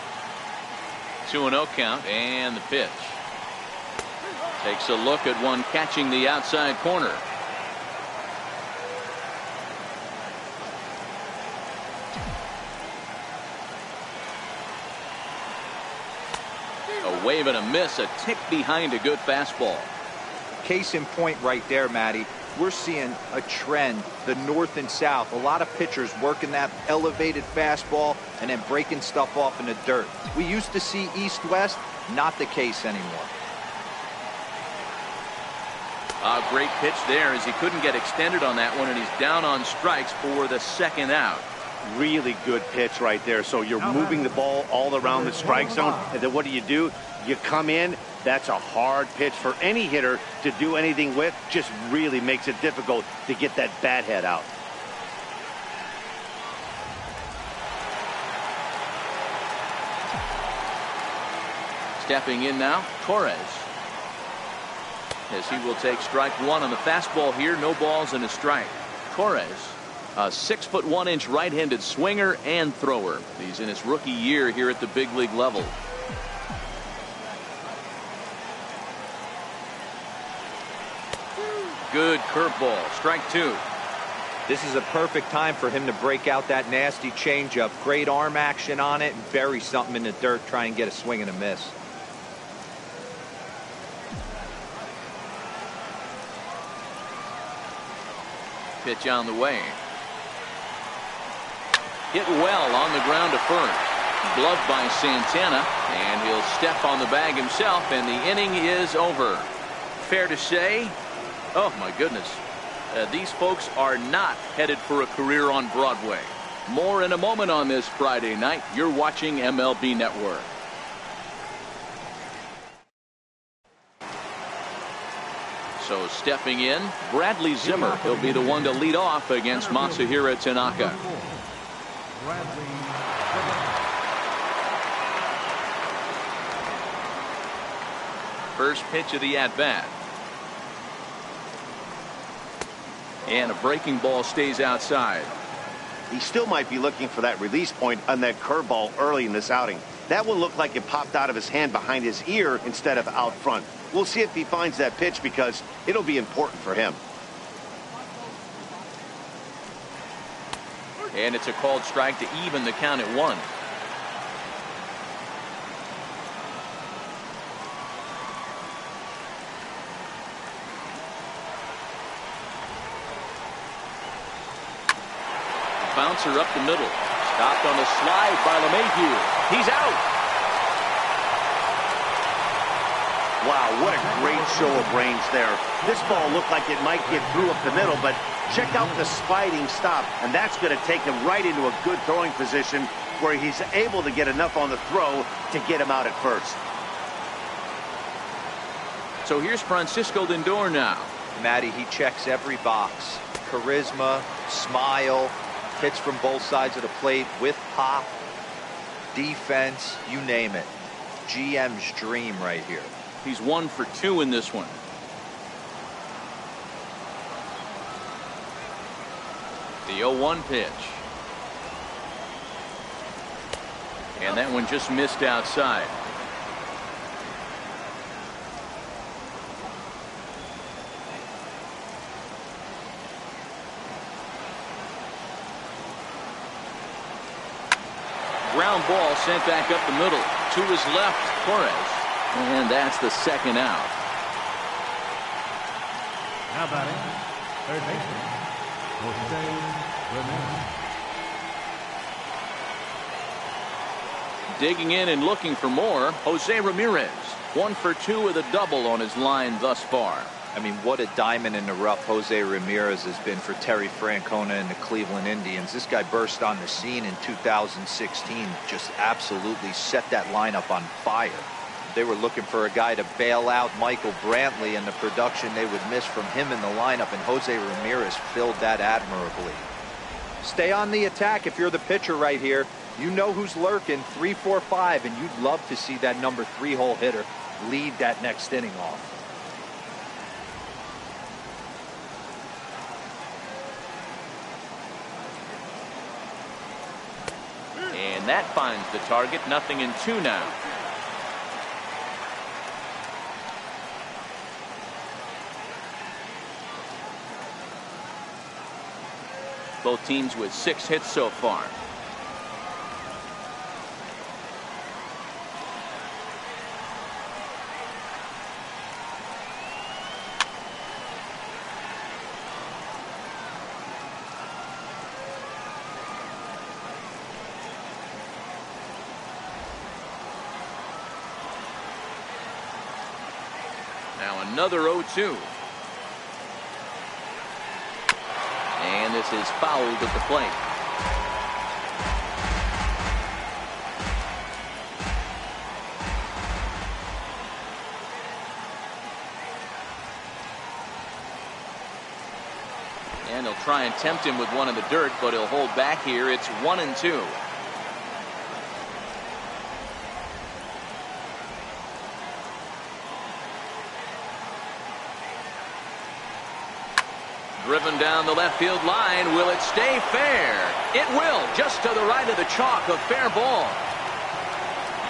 2-0 count and the pitch. Takes a look at one catching the outside corner. A wave and a miss, a tick behind a good fastball. Case in point right there, Matty. We're seeing a trend, the north and south. A lot of pitchers working that elevated fastball and then breaking stuff off in the dirt. We used to see east-west, not the case anymore. A great pitch there as he couldn't get extended on that one, and he's down on strikes for the second out. Really good pitch right there. So you're moving the ball all around the strike zone, and then what do? You come in. That's a hard pitch for any hitter to do anything with. Just really makes it difficult to get that bat head out. Stepping in now, Torres. As he will take strike one on the fastball here. No balls and a strike. Torres, a 6'1" right-handed swinger and thrower. He's in his rookie year here at the big league level. Good curveball. Strike two. This is a perfect time for him to break out that nasty changeup. Great arm action on it and bury something in the dirt. Try and get a swing and a miss. Pitch on the way. Hit well on the ground to first. Gloved by Santana, and he'll step on the bag himself, and the inning is over. Fair to say, oh my goodness, these folks are not headed for a career on Broadway. More in a moment on this Friday night. You're watching MLB Network. So stepping in, Bradley Zimmer. He'll be the one to lead off against Masahiro Tanaka. First pitch of the at-bat. And a breaking ball stays outside. He still might be looking for that release point on that curveball early in this outing. That one looked like it popped out of his hand behind his ear instead of out front. We'll see if he finds that pitch because it'll be important for him. And it's a called strike to even the count at one. Bouncer up the middle. Stopped on a slide by LeMahieu. He's out. Wow, what a great show of range there. This ball looked like it might get through up the middle, but check out the sliding stop, and that's going to take him right into a good throwing position where he's able to get enough on the throw to get him out at first. So here's Francisco Lindor now. Matty, he checks every box. Charisma, smile, hits from both sides of the plate with pop, defense, you name it. GM's dream right here. He's 1 for 2 in this one. The 0-1 pitch. And that one just missed outside. Ground ball sent back up the middle. To his left, Torres. And that's the second out. Now batting, third baseman, Jose Ramirez. Digging in and looking for more, Jose Ramirez. 1 for 2 with a double on his line thus far. I mean, what a diamond in the rough Jose Ramirez has been for Terry Francona and the Cleveland Indians. This guy burst on the scene in 2016, just absolutely set that lineup on fire. They were looking for a guy to bail out Michael Brantley, and the production they would miss from him in the lineup, and Jose Ramirez filled that admirably. Stay on the attack if you're the pitcher right here. You know who's lurking, 3, 4, 5, and you'd love to see that number 3-hole hitter lead that next inning off. And that finds the target. 0-2 now. Both teams with 6 hits so far. Now another 0-2. And this is fouled at the plate. And he'll try and tempt him with one in the dirt, but he'll hold back here. It's 1-2. Driven down the left field line. Will it stay fair? It will. Just to the right of the chalk. A fair ball.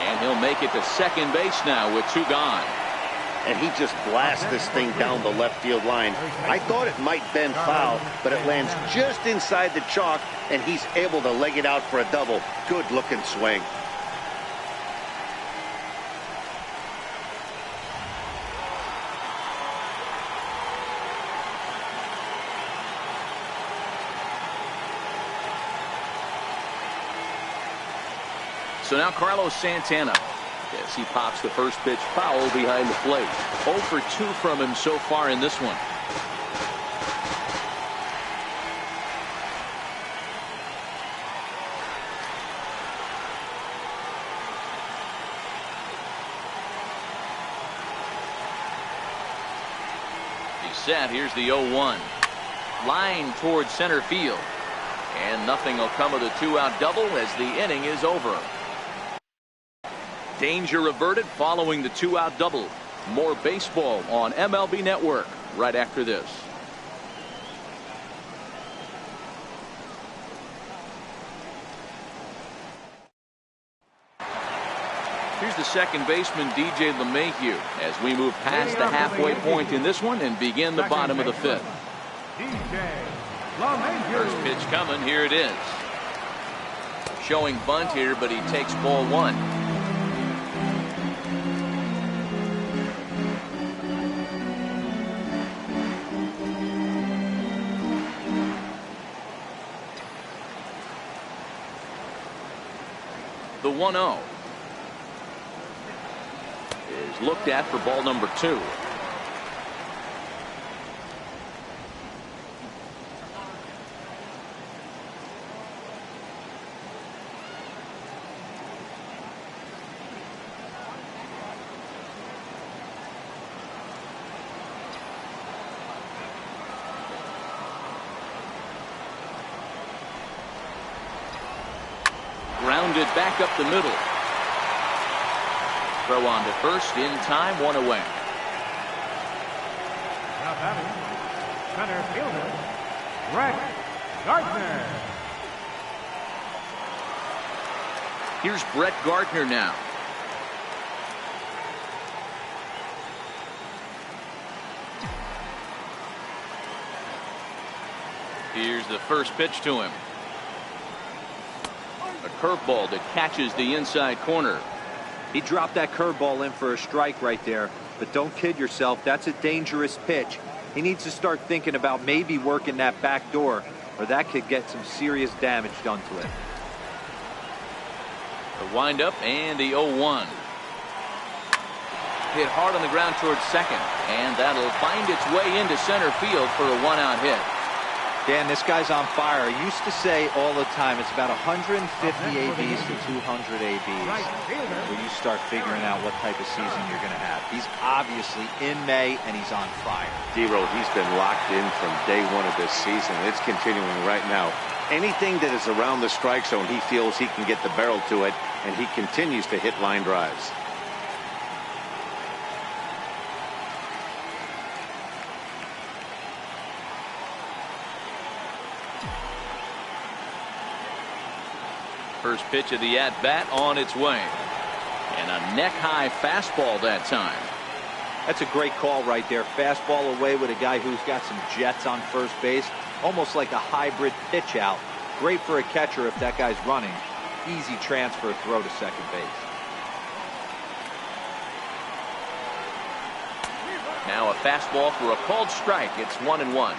And he'll make it to second base now with 2 gone. And he just blasts this thing down the left field line. I thought it might bend foul, but it lands just inside the chalk, and he's able to leg it out for a double. Good looking swing. So now Carlos Santana, as he pops the first pitch foul behind the plate. 0 for 2 from him so far in this one. He's set. Here's the 0-1. Line towards center field. And nothing will come of the 2-out double as the inning is over. Danger averted following the 2-out double. More baseball on MLB Network right after this. Here's the second baseman, DJ LeMahieu, as we move past the halfway point in this one and begin the bottom of the 5th. First pitch coming. Here it is. Showing bunt here, but he takes ball 1. The 1-0 is looked at for ball number 2. Grounded back up the middle. Throw on to first in time, 1 away. Now batting, center fielder, Brett Gardner. Here's Brett Gardner now. Here's the first pitch to him. A curveball that catches the inside corner. He dropped that curveball in for a strike right there. But don't kid yourself, that's a dangerous pitch. He needs to start thinking about maybe working that back door, or that could get some serious damage done to it. The windup and the 0-1. Hit hard on the ground towards second, and that'll find its way into center field for a 1-out hit. Dan, this guy's on fire. I used to say all the time it's about 150 ABs to 200 ABs when you start figuring out what type of season you're going to have. He's obviously in May, and he's on fire. D-Road, he's been locked in from day 1 of this season. It's continuing right now. Anything that is around the strike zone, he feels he can get the barrel to it, and he continues to hit line drives. First pitch of the at-bat on its way. And a neck-high fastball that time. That's a great call right there. Fastball away with a guy who's got some jets on first base. Almost like a hybrid pitch out. Great for a catcher if that guy's running. Easy transfer throw to second base. Now a fastball for a called strike. It's 1-1.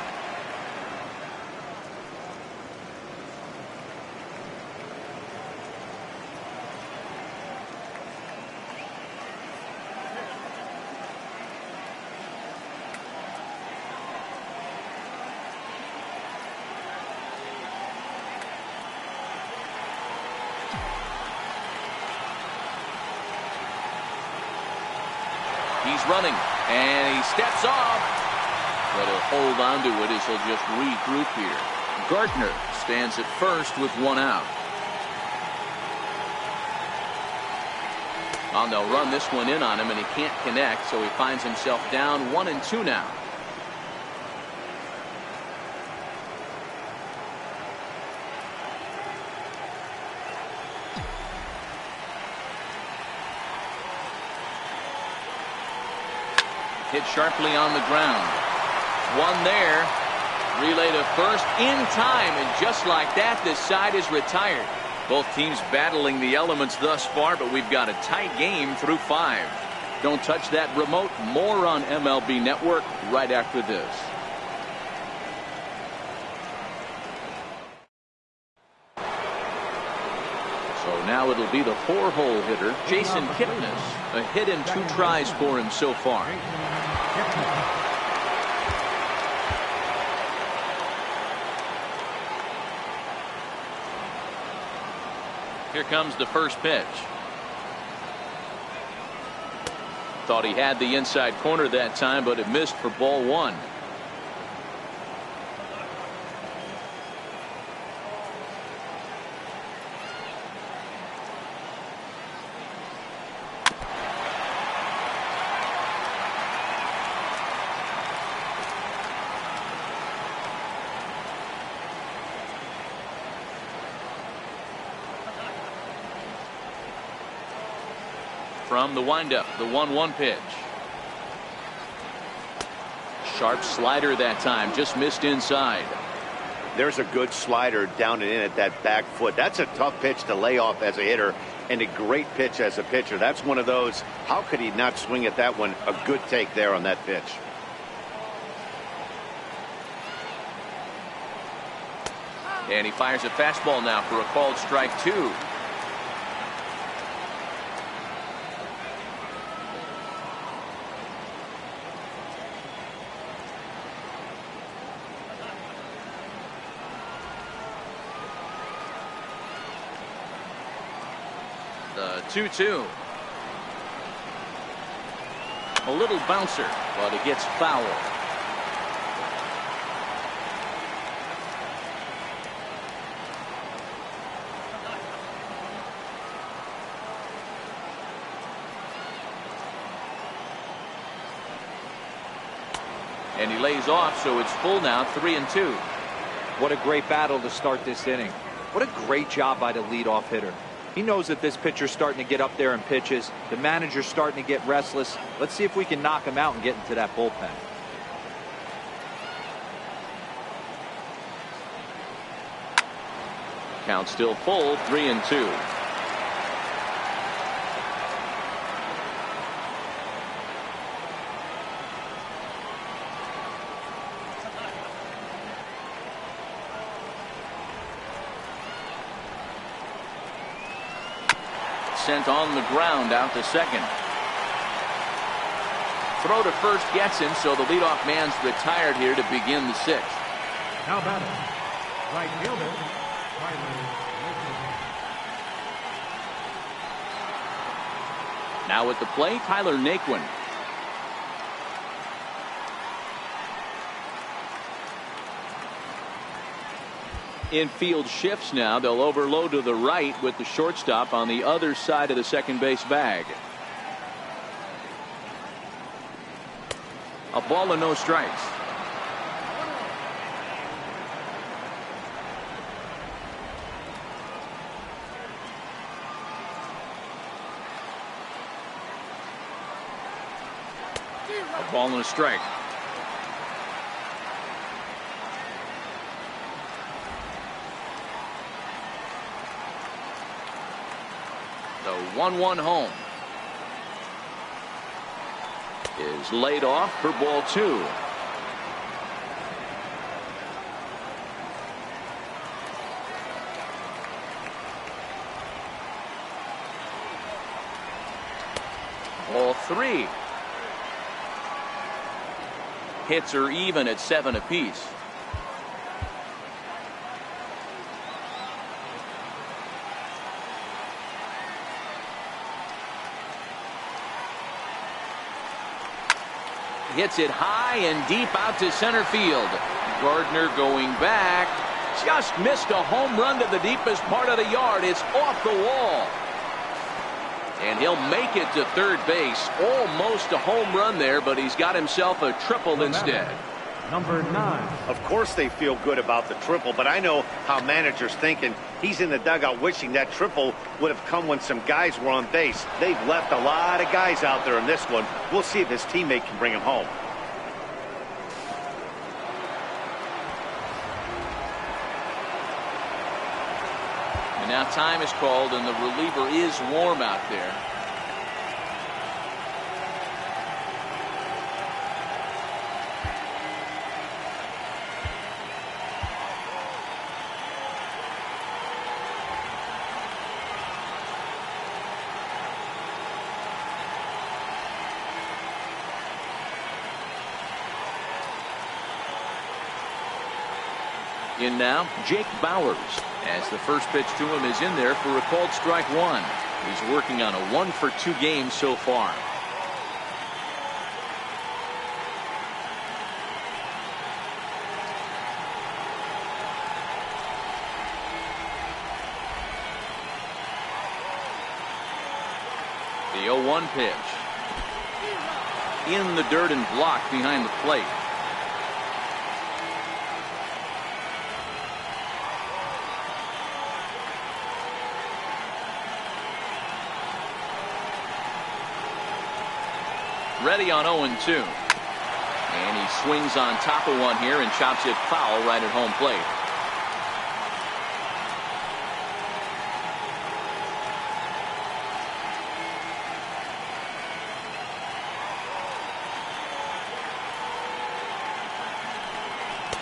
He's running, and he steps off, but he'll hold on to it as he'll just regroup here. Gardner stands at first with 1 out. Well, they'll run this one in on him, and he can't connect, so he finds himself down 1-2 now. Hit sharply on the ground. One there. Relay to first in time, and just like that, this side is retired. Both teams battling the elements thus far, but we've got a tight game through 5. Don't touch that remote. More on MLB Network right after this. So now it'll be the 4-hole hitter, Jason Kipnis. A hit and 2 tries for him so far. Here comes the first pitch. Thought he had the inside corner that time, but it missed for ball 1. From the windup, the 1-1 pitch. Sharp slider that time, just missed inside. There's a good slider down and in at that back foot. That's a tough pitch to lay off as a hitter, and a great pitch as a pitcher. That's one of those, how could he not swing at that one? A good take there on that pitch. And he fires a fastball now for a called strike 2. The 2-2. A little bouncer, but it gets foul. And he lays off, so it's full now, 3-2. What a great battle to start this inning. What a great job by the leadoff hitter. He knows that this pitcher's starting to get up there in pitches. The manager's starting to get restless. Let's see if we can knock him out and get into that bullpen. Count still full, 3-2. Sent on the ground out to second. Throw to first gets him, so the leadoff man's retired here to begin the 6th. Now batting, right fielder, now at the plate, Tyler Naquin. Infield shifts now. They'll overload to the right with the shortstop on the other side of the second base bag. A ball and no strikes. A ball and a strike. The 1-1 home is laid off for ball 2. Ball 3. Hits are even at 7 apiece. Hits it high and deep out to center field. Gardner going back. Just missed a home run to the deepest part of the yard. It's off the wall. And he'll make it to third base. Almost a home run there, but he's got himself a triple instead. number 9. Of course they feel good about the triple, but I know how managers thinking. He's in the dugout wishing that triple would have come when some guys were on base. They've left a lot of guys out there in this one. We'll see if his teammate can bring him home. And now time is called, and the reliever is warm out there. In now, Jake Bauer, as the first pitch to him is in there for a called strike one. He's working on a 1-for-2 game so far. The 0-1 pitch. In the dirt and blocked behind the plate. Ready on 0-2. And he swings on top of one here and chops it foul right at home plate.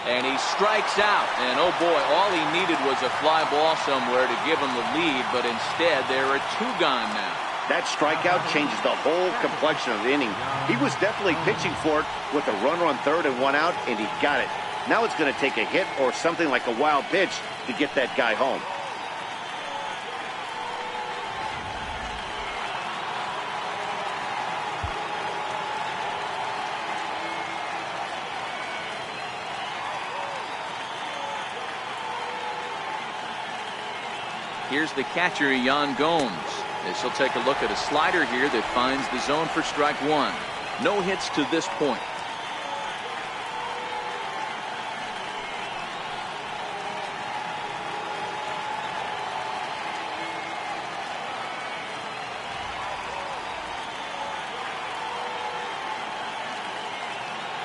And he strikes out. And oh boy, all he needed was a fly ball somewhere to give him the lead, but instead there are 2 gone now. That strikeout changes the whole complexion of the inning. He was definitely pitching for it with a runner on third and 1 out, and he got it. Now it's going to take a hit or something like a wild pitch to get that guy home. Here's the catcher, Yan Gomes. As he'll take a look at a slider here that finds the zone for strike one. No hits to this point.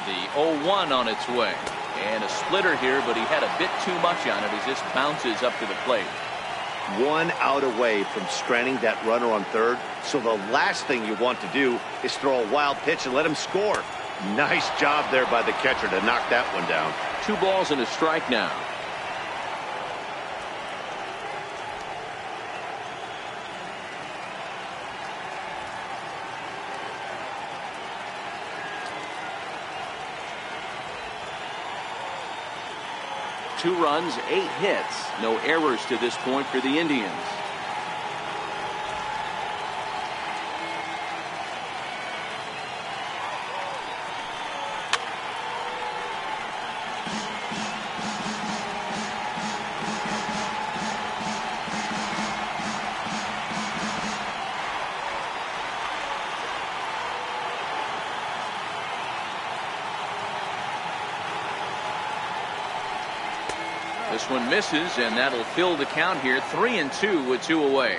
The 0-1 on its way. And a splitter here, but he had a bit too much on it as this bounces up to the plate. 1 out away from stranding that runner on third. So the last thing you want to do is throw a wild pitch and let him score. Nice job there by the catcher to knock that one down. 2 balls and a strike now. Two runs, 8 hits. No errors to this point for the Indians. This one misses, and that'll fill the count here. 3-2 with 2 away.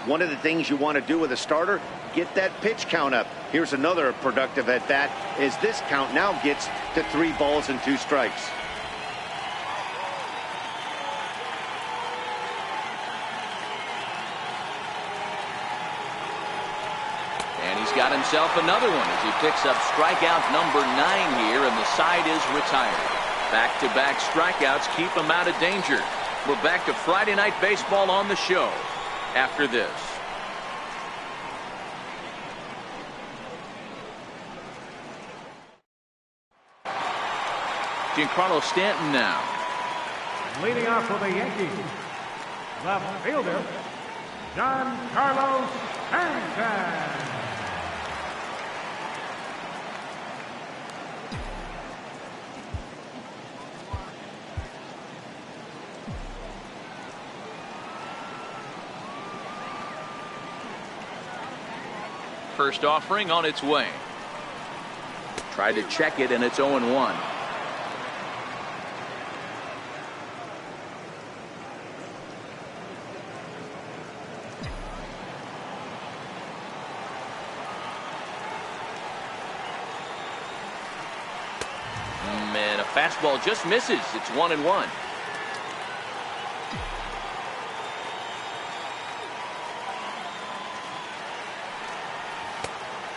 One of the things you want to do with a starter, get that pitch count up. Here's another productive at bat as this count now gets to 3 balls and 2 strikes. And he's got himself another one as he picks up strikeout number 9 here, and the side is retired. Back-to-back strikeouts keep him out of danger. We're back to Friday Night Baseball on the show after this. Giancarlo Stanton now. Leading off for the Yankees, left fielder, Giancarlo Stanton. First offering on its way. Tried to check it, and it's 0-1. Fastball just misses. It's 1-1.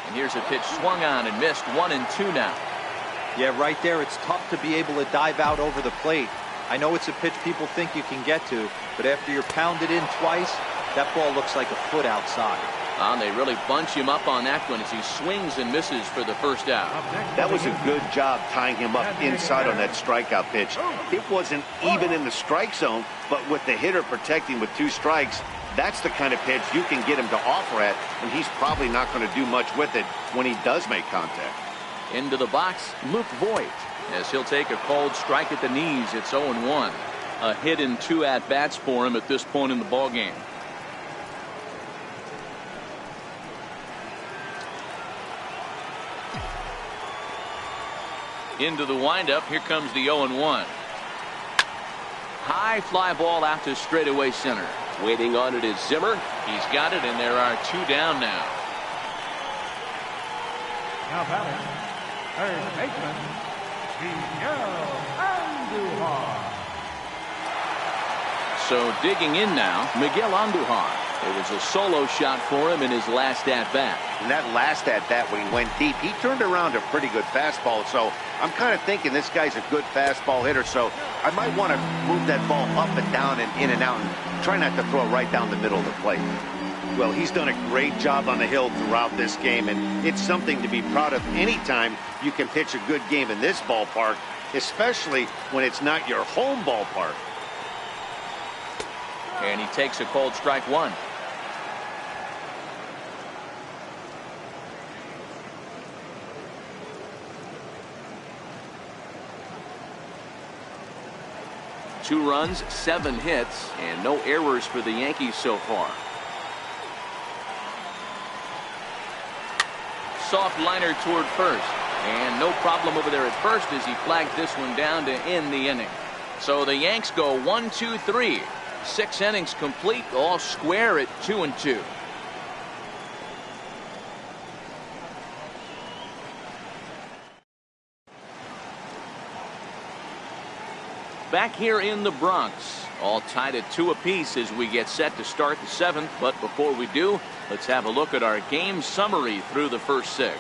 And here's a pitch swung on and missed. 1-2 now. Yeah, right there, it's tough to be able to dive out over the plate. I know it's a pitch people think you can get to, but after you're pounded in twice, that ball looks like a foot outside. And they really bunch him up on that one as he swings and misses for the first out. That was a good job tying him up inside on that strikeout pitch. It wasn't even in the strike zone, but with the hitter protecting with 2 strikes, that's the kind of pitch you can get him to offer at, and he's probably not going to do much with it when he does make contact. Into the box, Luke Voigt, as he'll take a cold strike at the knees. It's 0-1. A hit in 2 at-bats for him at this point in the ballgame. Into the windup. Here comes the 0-1. High fly ball out to straightaway center. Waiting on it is Zimmer. He's got it, and there are 2 down now. Now batting, third baseman, Miguel Andujar. So digging in now, Miguel Andujar. It was a solo shot for him in his last at-bat. And that last at-bat when he went deep, he turned around a pretty good fastball. So I'm kind of thinking this guy's a good fastball hitter. So I might want to move that ball up and down and in and out and try not to throw it right down the middle of the plate. Well, he's done a great job on the hill throughout this game, and it's something to be proud of anytime you can pitch a good game in this ballpark, especially when it's not your home ballpark. And he takes a cold strike 1. Two runs, 7 hits, and no errors for the Yankees so far. Soft liner toward first, and no problem over there at first as he flags this one down to end the inning. So the Yanks go 1-2-3. 6 innings complete, all square at 2-2. Back here in the Bronx, all tied at 2 apiece as we get set to start the 7th. But before we do, let's have a look at our game summary through the first 6.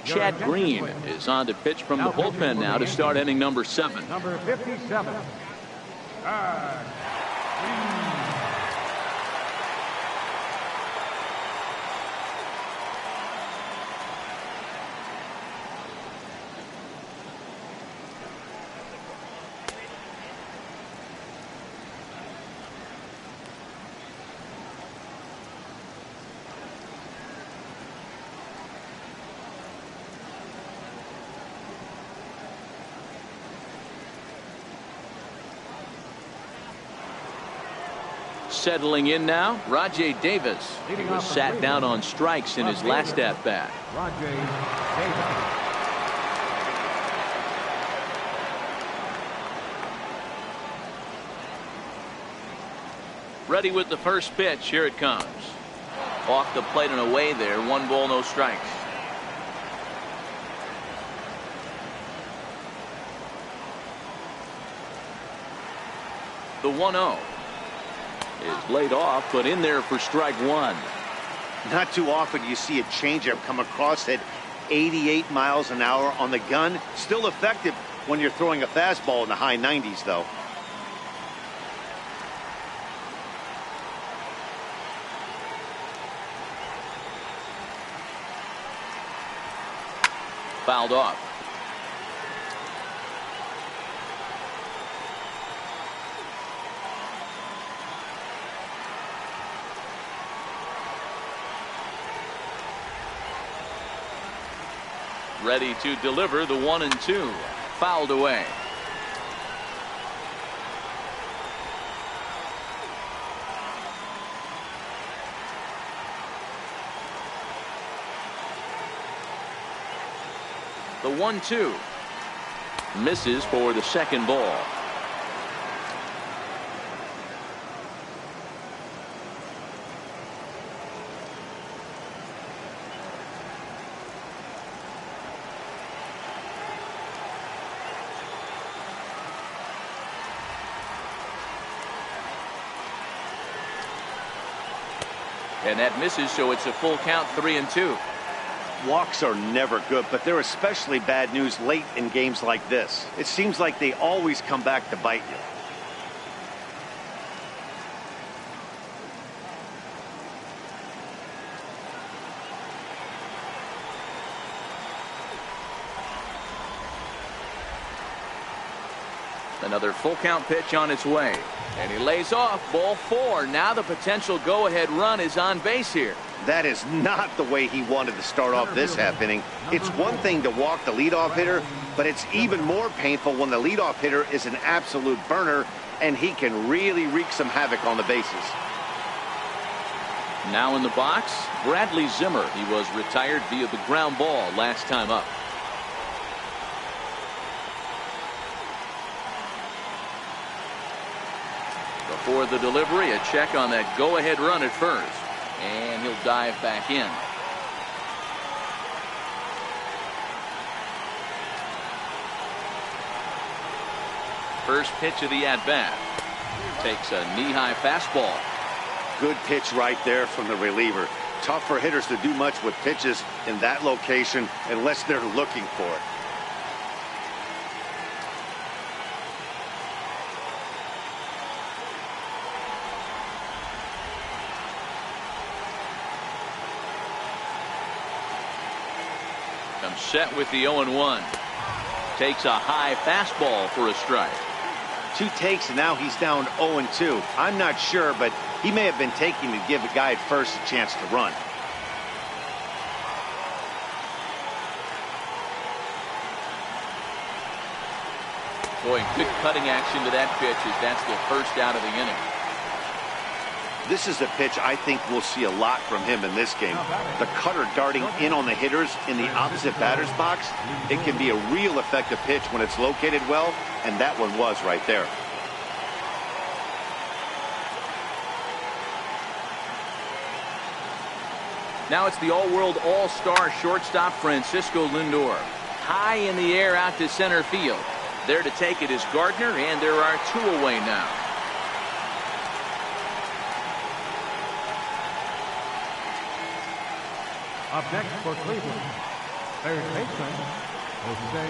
Chad Green is on to pitch from the bullpen now to start inning number 7. Number 57. Settling in now, Rajay Davis. He was sat down on strikes in his last at-bat. Rajay Davis. Ready with the first pitch. Here it comes. Off the plate and away there. 1 ball, no strikes. The 1-0 is laid off, but in there for strike 1. Not too often you see a changeup come across at 88 miles an hour on the gun. Still effective when you're throwing a fastball in the high 90s, though. Fouled off. Ready to deliver the 1-2. Fouled away. The 1-2 misses for the second ball. And that misses, so it's a full count, 3-2. Walks are never good, but they're especially bad news late in games like this. It seems like they always come back to bite you. Another full count pitch on its way. And he lays off, ball 4. Now the potential go-ahead run is on base here. That is not the way he wanted to start off this half inning. It's one thing to walk the leadoff hitter, but it's even more painful when the leadoff hitter is an absolute burner, and he can really wreak some havoc on the bases. Now in the box, Bradley Zimmer. He was retired via the ground ball last time up. Before the delivery, a check on that go-ahead run at first. And he'll dive back in. First pitch of the at-bat. Takes a knee-high fastball. Good pitch right there from the reliever. Tough for hitters to do much with pitches in that location unless they're looking for it. I'm set with the 0-1. Takes a high fastball for a strike. 2 takes, and now he's down 0-2. I'm not sure, but he may have been taking to give the guy at first a chance to run. Boy, good cutting action to that pitch as that's the first out of the inning. This is a pitch I think we'll see a lot from him in this game. The cutter darting in on the hitters in the opposite batter's box. It can be a real effective pitch when it's located well, and that one was right there. Now it's the all-world all-star shortstop Francisco Lindor. High in the air out to center field. There to take it is Gardner, and there are 2 away now. Up next for Cleveland, third baseman, Jose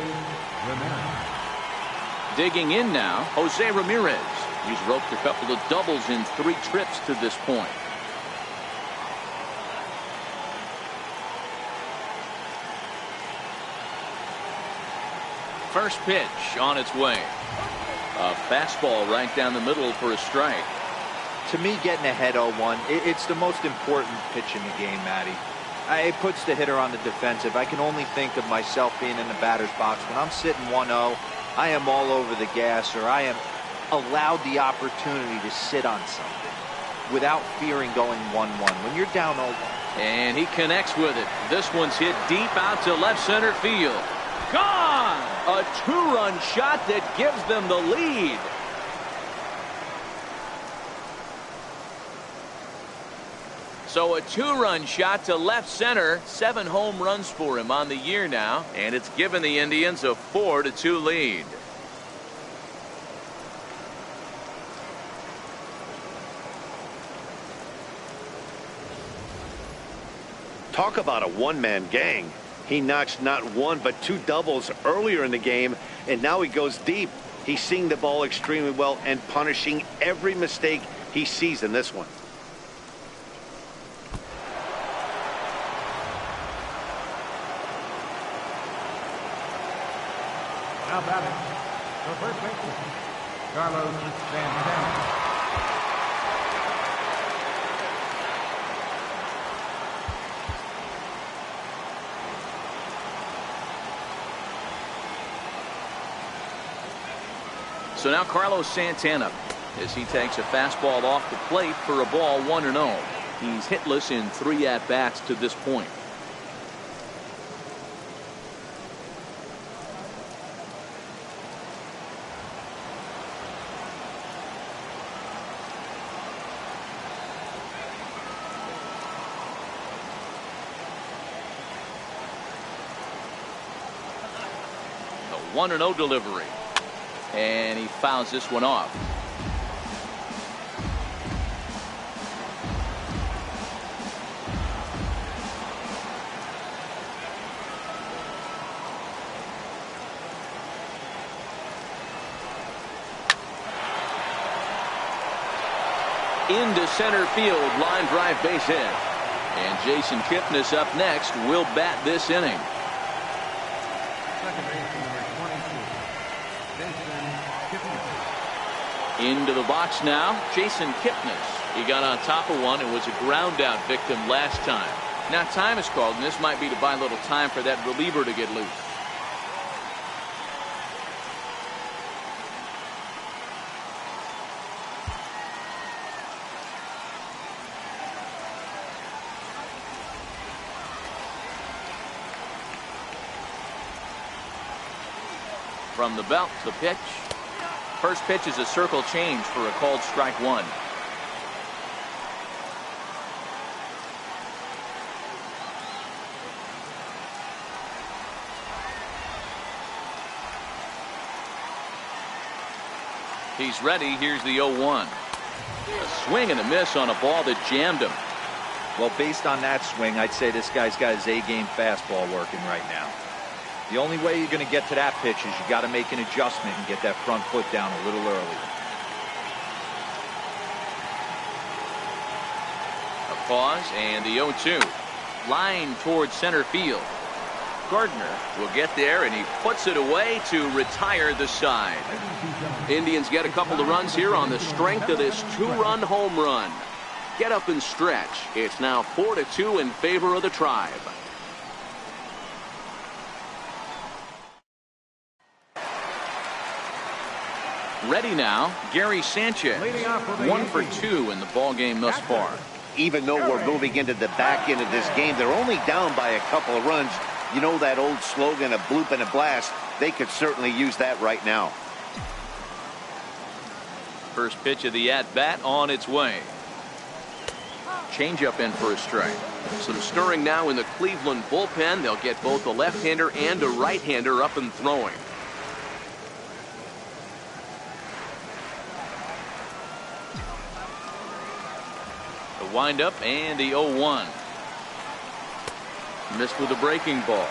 Ramirez. Digging in now, Jose Ramirez. He's roped a couple of doubles in 3 trips to this point. First pitch on its way. A fastball right down the middle for a strike. To me, getting ahead 0-1, it's the most important pitch in the game, Matty. It puts the hitter on the defensive. I can only think of myself being in the batter's box. When I'm sitting 1-0, I am all over the gas, or I am allowed the opportunity to sit on something without fearing going 1-1. When you're down 0-1. And he connects with it. This one's hit deep out to left center field. Gone! A 2-run shot that gives them the lead. So a 2-run shot to left center. 7 home runs for him on the year now. And it's given the Indians a 4-2 lead. Talk about a one-man gang. He notched not 1 but 2 doubles earlier in the game, and now he goes deep. He's seeing the ball extremely well and punishing every mistake he sees in this one. Now batting, the first baseman, Carlos Santana. So now Carlos Santana, as he takes a fastball off the plate for a ball 1-0. He's hitless in 3 at-bats to this point. The 1-0 delivery. And he fouls this one off. Into center field, line drive base hit. And Jason Kipnis up next will bat this inning. Second baseman number 22, Jason Kipnis. Into the box now, Jason Kipnis. He got on top of one and was a ground out victim last time. Now time is called, and this might be to buy a little time for that reliever to get loose. From the belt, the pitch. First pitch is a circle change for a called strike one. He's ready. Here's the 0-1. A swing and a miss on a ball that jammed him. Well, based on that swing, I'd say this guy's got his A-game fastball working right now. The only way you're going to get to that pitch is you got to make an adjustment and get that front foot down a little earlier. A pause and the 0-2. Line towards center field. Gardner will get there, and he puts it away to retire the side. Indians get a couple of runs here on the strength of this two-run home run. Get up and stretch. It's now 4-2 in favor of the Tribe. Ready now, Gary Sanchez. 1 for 2 in the ball game thus far. Even though we're moving into the back end of this game, they're only down by a couple of runs. You know that old slogan, a bloop and a blast? They could certainly use that right now. First pitch of the at-bat on its way. Changeup in for a strike. Some stirring now in the Cleveland bullpen. They'll get both a left-hander and a right-hander up and throwing. The windup and the 0-1. Missed with a breaking ball.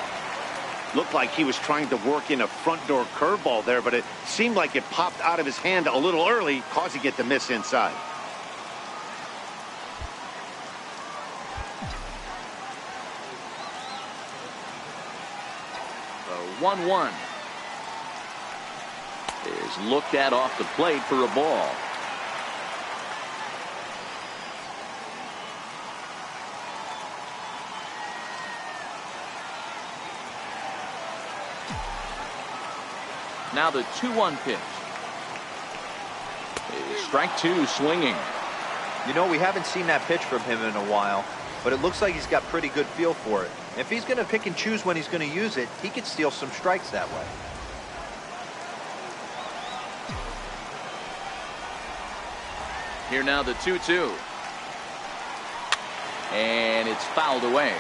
Looked like he was trying to work in a front door curveball there, but it seemed like it popped out of his hand a little early, causing it to miss inside. The 1-1 is looked at off the plate for a ball. Now the 2-1 pitch. Strike two, swinging. You know, we haven't seen that pitch from him in a while, but it looks like he's got pretty good feel for it. If he's going to pick and choose when he's going to use it, he could steal some strikes that way. Here now the 2-2. And it's fouled away.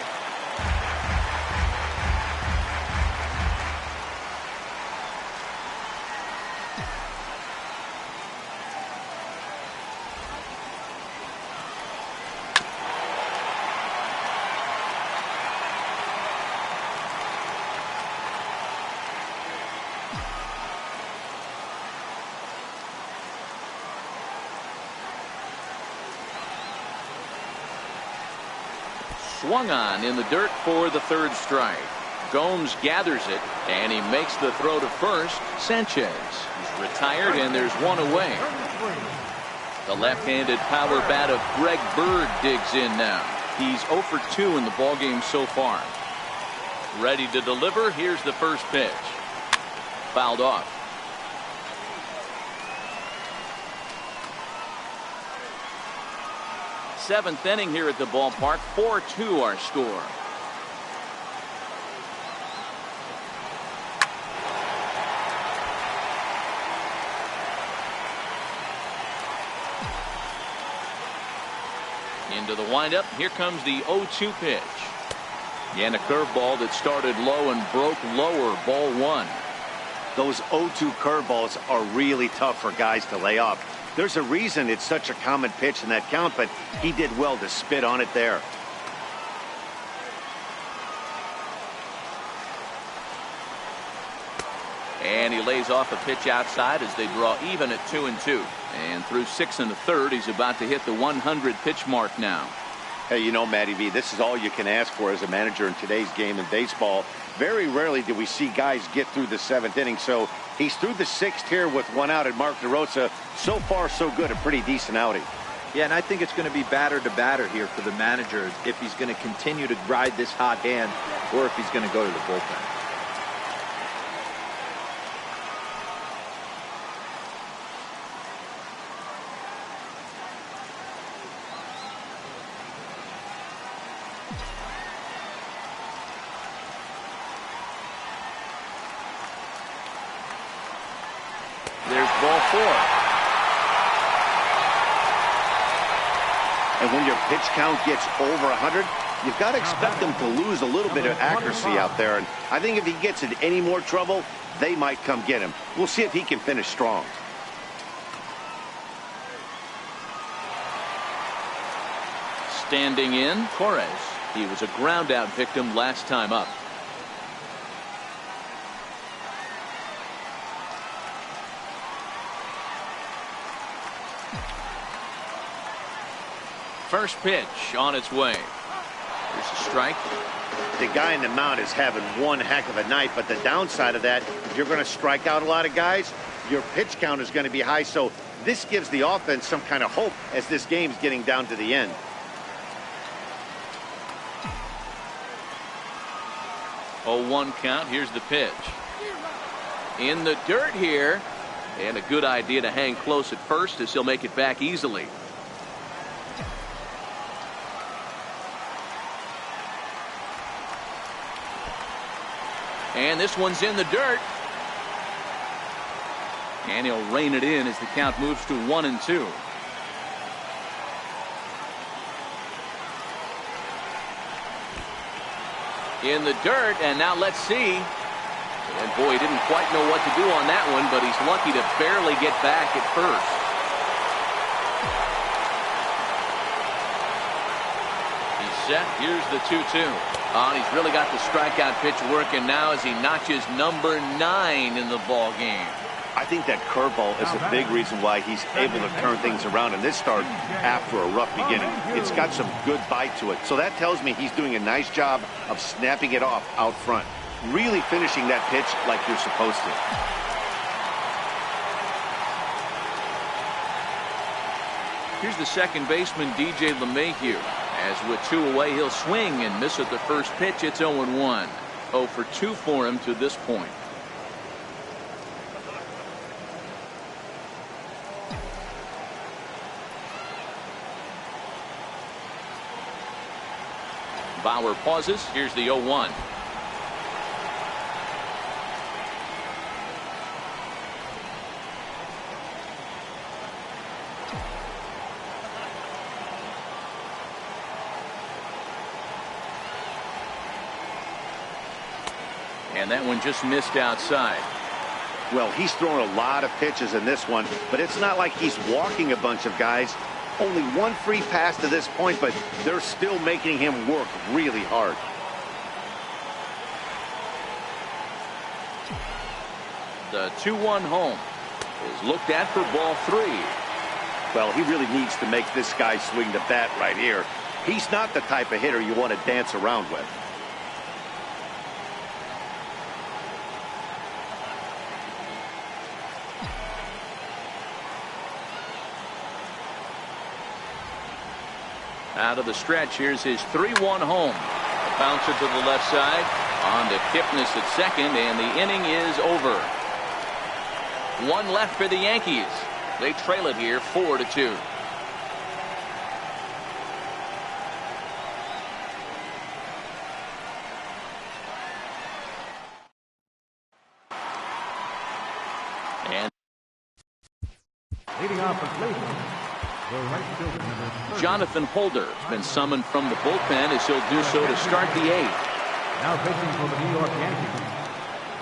Swung on in the dirt for the third strike. Gomes gathers it, and he makes the throw to first. Sanchez is retired, and there's one away. The left-handed power bat of Greg Bird digs in now. He's 0 for 2 in the ballgame so far. Ready to deliver. Here's the first pitch. Fouled off. Seventh inning here at the ballpark. 4-2 our score. Into the windup. Here comes the 0-2 pitch. And a curveball that started low and broke lower. Ball one. Those 0-2 curveballs are really tough for guys to lay off. There's a reason it's such a common pitch in that count, but he did well to spit on it there. And he lays off a pitch outside as they draw even at 2-2. And through 6 1/3, he's about to hit the 100 pitch mark now. Hey, you know, Matty V, this is all you can ask for as a manager in today's game in baseball. Very rarely do we see guys get through the 7th inning. So he's through the 6th here with 1 out, and Mark DeRosa, so far so good, a pretty decent outing. Yeah, and I think it's going to be batter to batter here for the manager if he's going to continue to ride this hot hand or if he's going to go to the bullpen. There's ball 4. And when your pitch count gets over 100, you've got to expect them to lose a little bit of accuracy out there. And I think if he gets in any more trouble, they might come get him. We'll see if he can finish strong. Standing in, Torres. He was a ground out victim last time up. First pitch on its way. Here's a strike. The guy in the mound is having one heck of a night, but the downside of that, if you're going to strike out a lot of guys, your pitch count is going to be high. So this gives the offense some kind of hope as this game's getting down to the end. 0-1 count. Here's the pitch. In the dirt here. And a good idea to hang close at first as he'll make it back easily. And this one's in the dirt. And he'll rein it in as the count moves to 1-2. In the dirt, and now let's see. And boy, he didn't quite know what to do on that one, but he's lucky to barely get back at first. He's set. Here's the 2-2. He's really got the strikeout pitch working now as he notches number 9 in the ball game. I think that curveball is a big reason why he's able to turn things around in this start after a rough beginning. It's got some good bite to it. So that tells me he's doing a nice job of snapping it off out front. Really finishing that pitch like you're supposed to. Here's the second baseman, DJ LeMahieu. As with 2 away, he'll swing and miss at the first pitch. It's 0-1. 0 for 2 for him to this point. Bauer pauses. Here's the 0-1. And that one just missed outside. Well, he's thrown a lot of pitches in this one, but it's not like he's walking a bunch of guys. Only one free pass to this point, but they're still making him work really hard. The 2-1 home is looked at for ball 3. Well, he really needs to make this guy swing the bat right here. He's not the type of hitter you want to dance around with. Out of the stretch, here's his 3-1 home. A bouncer to the left side. On to Kipnis at second, and the inning is over. 1 left for the Yankees. They trail it here 4-2. And Leading off for Cleveland, the right fielder, number 30. Jonathan Holder has been summoned from the bullpen as he'll do so to start the 8th. Now pitching for the New York Yankees,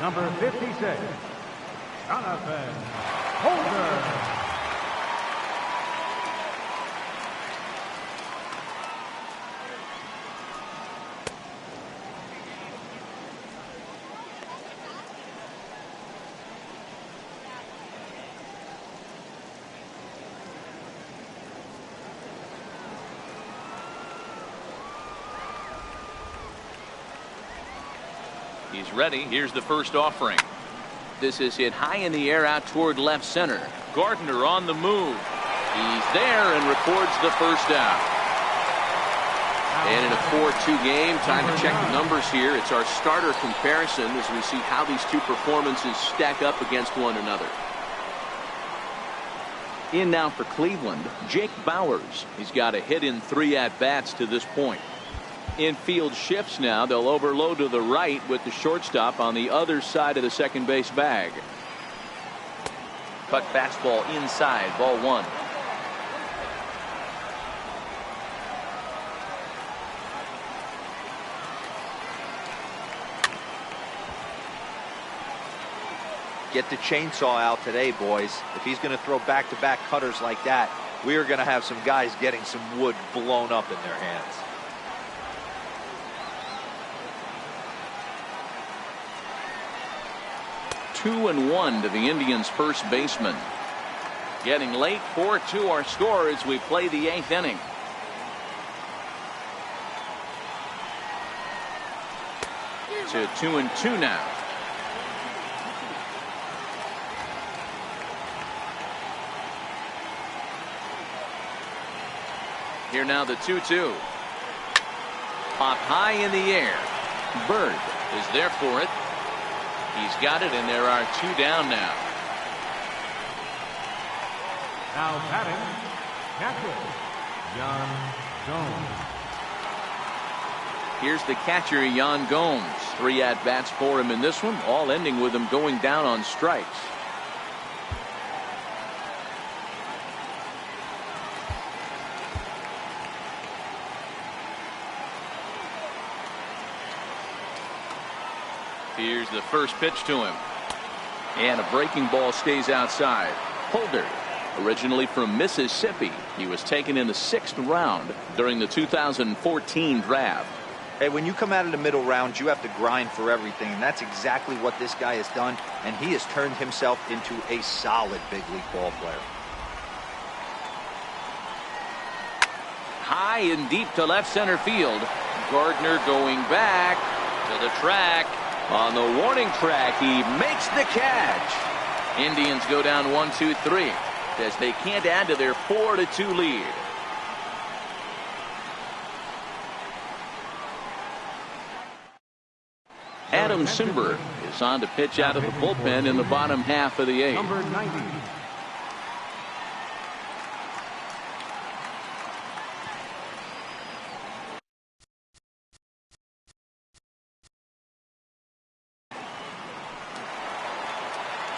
number 56, Jonathan Holder. He's ready. Here's the first offering. This is hit high in the air out toward left center. Gardner on the move. He's there and records the first out. And in a 4-2 game, time to check the numbers here. It's our starter comparison as we see how these two performances stack up against one another. In now for Cleveland, Jake Bauers. He's got a hit in 3 at-bats to this point. Infield shifts now. They'll overload to the right with the shortstop on the other side of the second base bag. Cut fastball inside, ball 1. Get the chainsaw out today, boys. If he's going to throw back-to-back cutters like that, we are going to have some guys getting some wood blown up in their hands. Two and 1 to the Indians' first baseman. Getting late, 4-2 our score as we play the 8th inning. To 2-2 now. Here now the 2-2. Pop high in the air. Bird is there for it. He's got it, and there are 2 down now. Now batting, catcher, Yan Gomes. Here's the catcher, Yan Gomes. 3 at-bats for him in this one, all ending with him going down on strikes. Here's the first pitch to him. And a breaking ball stays outside. Holder, originally from Mississippi. He was taken in the 6th round during the 2014 draft. Hey, when you come out of the middle rounds, you have to grind for everything, and that's exactly what this guy has done, and he has turned himself into a solid big league ball player. High and deep to left center field. Gardner going back to the track. On the warning track, he makes the catch. Indians go down 1-2-3 as they can't add to their 4-2 lead. Adam Simber is on to pitch out of the bullpen in the bottom half of the 8th. Number 90.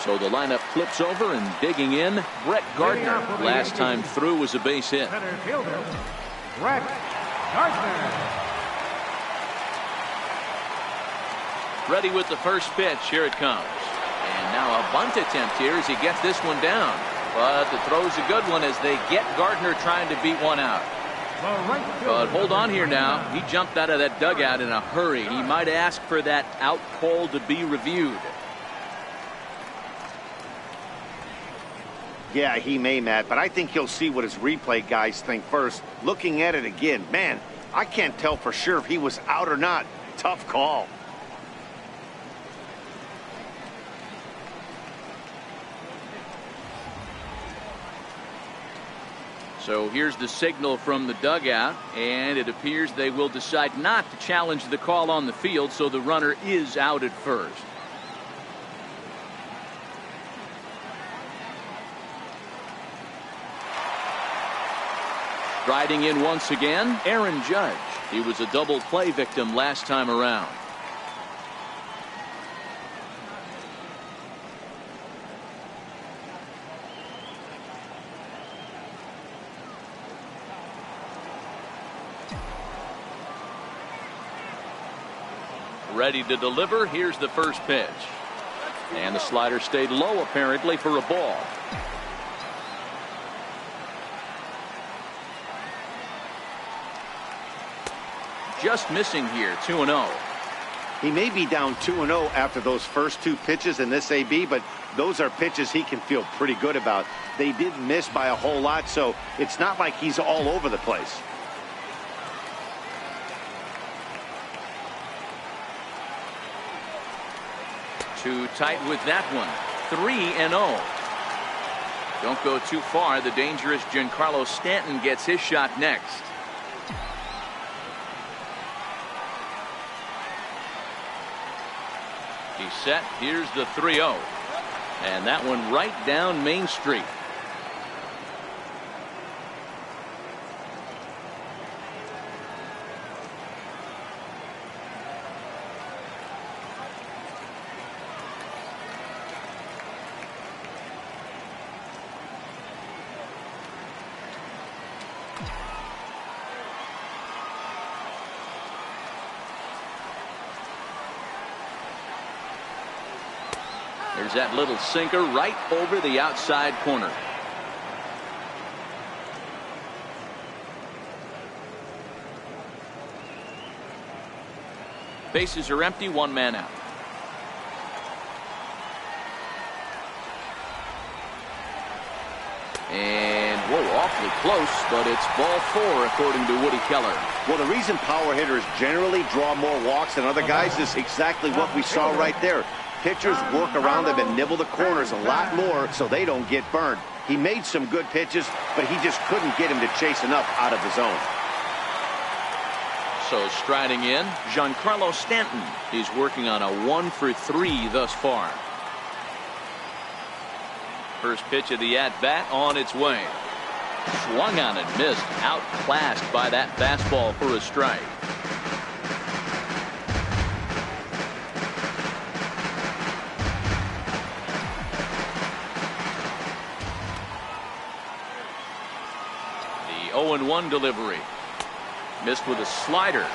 So the lineup flips over, and digging in, Brett Gardner. Last time through was a base hit. Center fielder, Brett Gardner. Ready with the first pitch. Here it comes. And now a bunt attempt here as he gets this one down. But the throw's a good one as they get Gardner trying to beat one out. But hold on here now. He jumped out of that dugout in a hurry. He might ask for that out call to be reviewed. Yeah, he may, Matt, but I think he'll see what his replay guys think first. Looking at it again, man, I can't tell for sure if he was out or not. Tough call. So here's the signal from the dugout, and it appears they will decide not to challenge the call on the field, so the runner is out at first. Riding in once again, Aaron Judge. He was a double play victim last time around. Ready to deliver. Here's the first pitch. And the slider stayed low apparently for a ball. Just missing here, 2-0. He may be down 2-0 after those first 2 pitches in this AB, but those are pitches he can feel pretty good about. They didn't miss by a whole lot, so it's not like he's all over the place. Too tight with that one. 3-0. Don't go too far. The dangerous Giancarlo Stanton gets his shot next. He's set. Here's the 3-0. And that one right down Main Street. There's that little sinker right over the outside corner. Bases are empty, one man out. And whoa, awfully close, but it's ball 4 according to Woody Keller. Well, the reason power hitters generally draw more walks than other guys is exactly what we saw right there. Pitchers work around them and nibble the corners a lot more so they don't get burned. He made some good pitches, but he just couldn't get him to chase enough out of the zone. So striding in, Giancarlo Stanton. He's working on a 1-for-3 thus far. First pitch of the at-bat on its way. Swung on and missed. Outclassed by that fastball for a strike. The 0-1 delivery. Missed with a slider.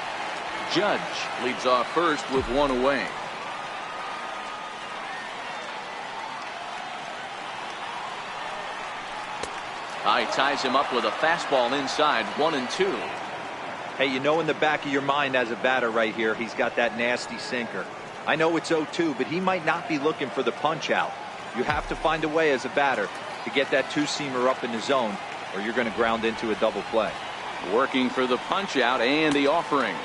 Judge leads off first with one away. He ties him up with a fastball inside, 1-2. Hey, you know in the back of your mind as a batter right here, he's got that nasty sinker. I know it's 0-2, but he might not be looking for the punch out. You have to find a way as a batter to get that two-seamer up in the zone, or you're going to ground into a double play. Working for the punch out and the offering.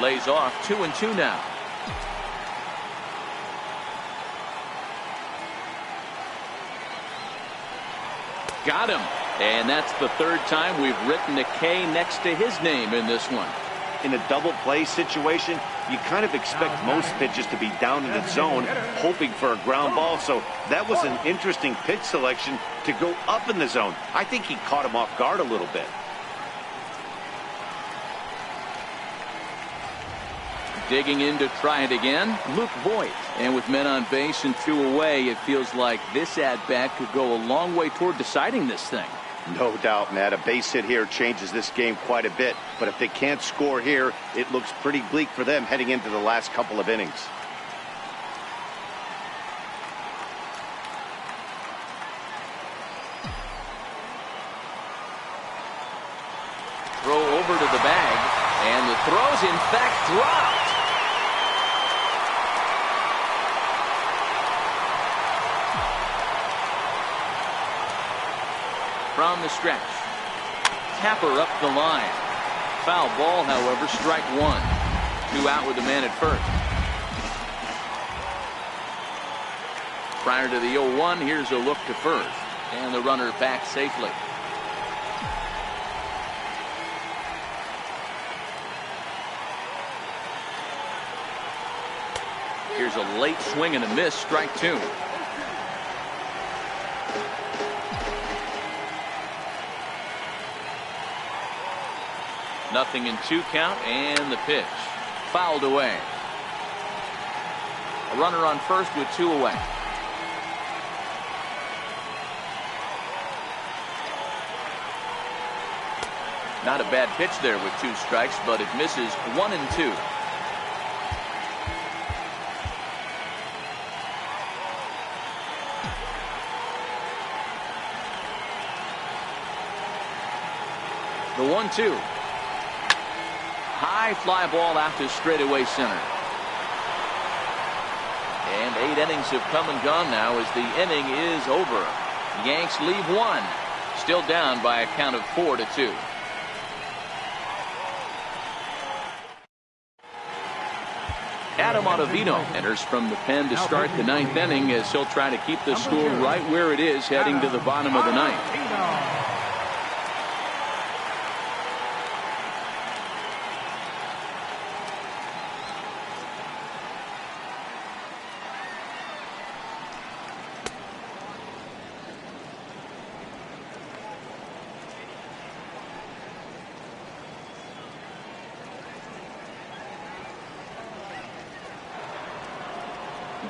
Lays off 2-2 now. Got him. And that's the third time we've written a K next to his name in this one. In a double play situation, you kind of expect most pitches to be down in the zone, hoping for a ground ball. So that was an interesting pitch selection to go up in the zone. I think he caught him off guard a little bit. Digging in to try it again, Luke Voigt. And with men on base and 2 away, it feels like this at-bat could go a long way toward deciding this thing. No doubt, Matt. A base hit here changes this game quite a bit. But if they can't score here, it looks pretty bleak for them heading into the last couple of innings. Throw over to the bag, and the throw's in fact dropped. From the stretch. Tapper up the line. Foul ball, however, strike 1. 2 out with the man at first. Prior to the 0-1, here's a look to first. And the runner back safely. Here's a late swing and a miss, strike 2. Nothing in 2 count, and the pitch fouled away. A runner on first with 2 away. Not a bad pitch there with 2 strikes, but it misses 1-2. The 1-2. High fly ball out to straightaway center. And 8 innings have come and gone now as the inning is over. Yanks leave 1. Still down by a count of 4-2. Adam Ottavino enters from the pen to start the ninth inning as he'll try to keep the score right where it is heading to the bottom of the ninth.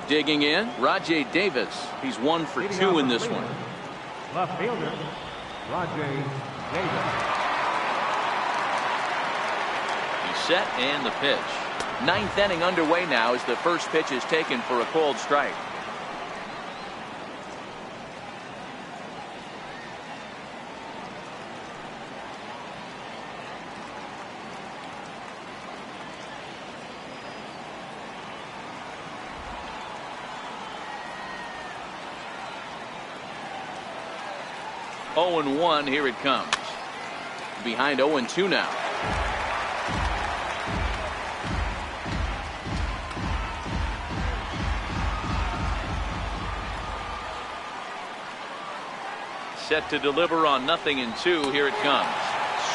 Digging in, Rajay Davis. He's 1 for 2 in this one. Left fielder, Rajay Davis. He's set and the pitch. Ninth inning underway now as the first pitch is taken for a called strike. Oh and 1, here it comes. Behind 0 and 2 now. Set to deliver on 0-2. Here it comes.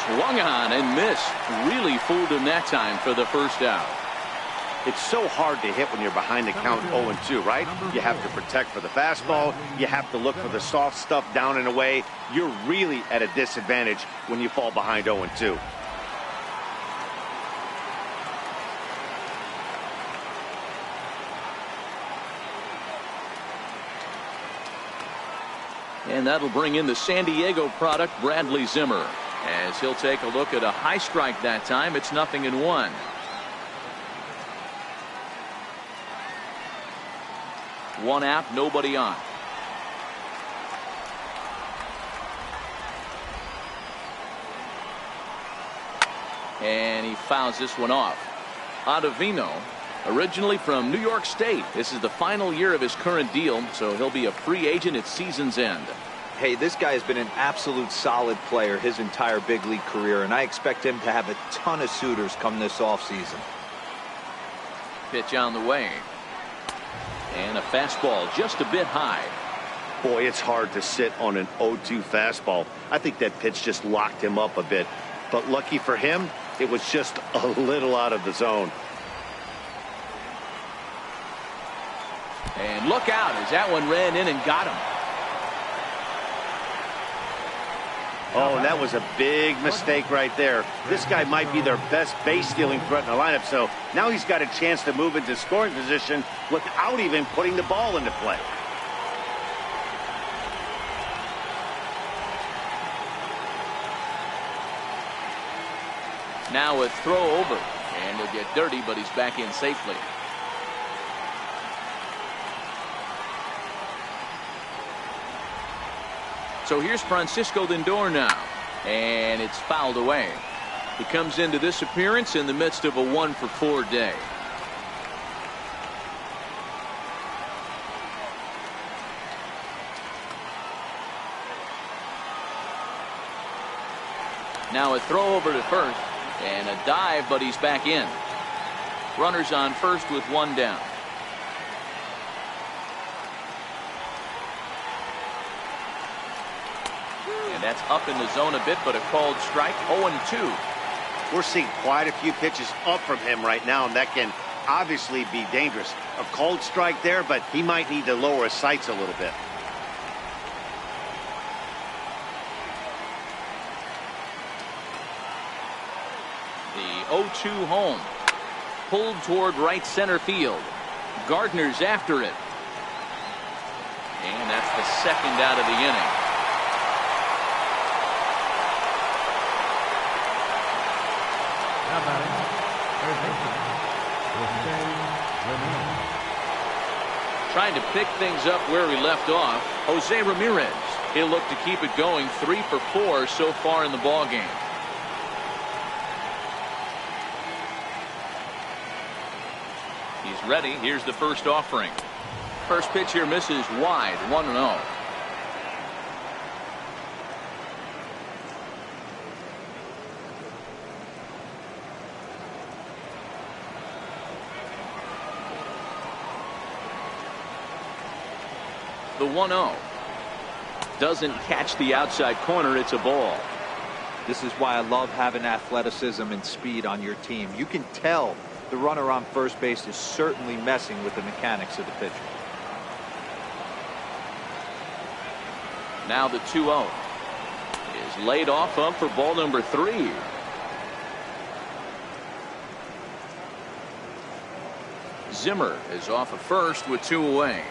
Swung on and missed. Really fooled him that time for the first out. It's so hard to hit when you're behind the count 0-2, right? You have to protect for the fastball. You have to look for the soft stuff down and away. You're really at a disadvantage when you fall behind 0-2. And that'll bring in the San Diego product, Bradley Zimmer, as he'll take a look at a high strike that time. It's 0-1. One out, nobody on. And he fouls this one off. Ottavino, originally from New York State. This is the final year of his current deal, so he'll be a free agent at season's end. Hey, this guy has been an absolute solid player his entire big league career, and I expect him to have a ton of suitors come this offseason. Pitch on the way. And a fastball just a bit high. Boy, it's hard to sit on an 0-2 fastball. I think that pitch just locked him up a bit. But lucky for him, it was just a little out of the zone. And look out as that one ran in and got him. Oh, and that was a big mistake right there. This guy might be their best base stealing threat in the lineup, so now he's got a chance to move into scoring position without even putting the ball into play. Now a throw over, and he'll get dirty, but he's back in safely. So here's Francisco Lindor now, and it's fouled away. He comes into this appearance in the midst of a 1-for-4 day. Now a throw over to first, and a dive, but he's back in. Runners on first with one down. And that's up in the zone a bit, but a called strike. 0-2. We're seeing quite a few pitches up from him right now, and that can obviously be dangerous. A called strike there, but he might need to lower his sights a little bit. The 0-2 home. Pulled toward right center field. Gardner's after it. And that's the second out of the inning. Now batting, third baseman, Trying to pick things up where we left off, Jose Ramirez. He'll look to keep it going. 3 for 4 so far in the ball game. He's ready. Here's the first offering. First pitch here misses wide. 1-0. The 1-0. Doesn't catch the outside corner. It's a ball. This is why I love having athleticism and speed on your team. You can tell the runner on first base is certainly messing with the mechanics of the pitcher. Now the 2-0 is laid off up for ball number 3. Zimmer is off at first with 2 away.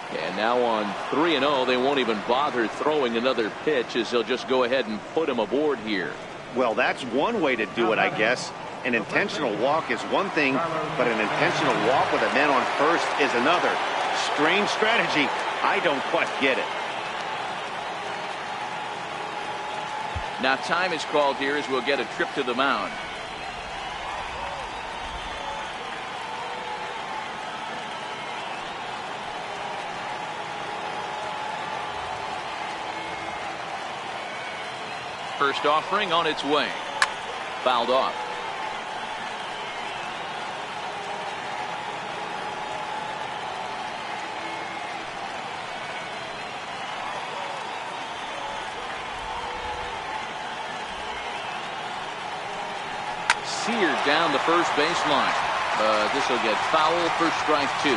And now on 3-0, they won't even bother throwing another pitch, as they'll just go ahead and put him aboard here. Well, that's one way to do it, I guess. An intentional walk is one thing, but an intentional walk with a man on first is another. Strange strategy. I don't quite get it. Now time is called here as we'll get a trip to the mound. First offering on its way. Fouled off. Seared down the first baseline. This will get foul for strike 2.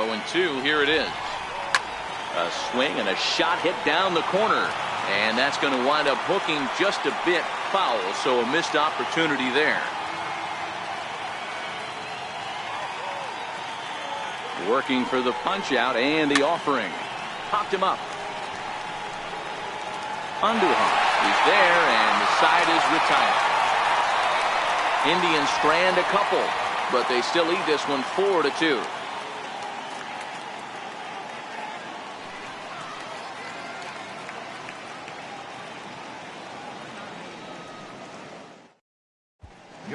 Oh, and 2, here it is. A swing and a shot hit down the corner. And that's going to wind up hooking just a bit foul, so a missed opportunity there. Working for the punch out and the offering. Popped him up. Andujar is there, and the side is retired. Indians strand a couple, but they still lead this one 4-2.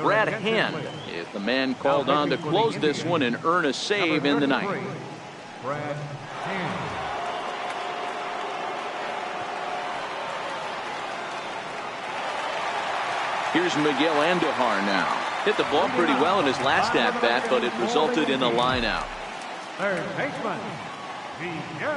Brad Hand is the man called on to close this one and earn a save in the ninth. Brad Hand. Here's Miguel Andujar now. Hit the ball pretty well in his last at-bat, but it resulted in a line-out. Third baseman, Miguel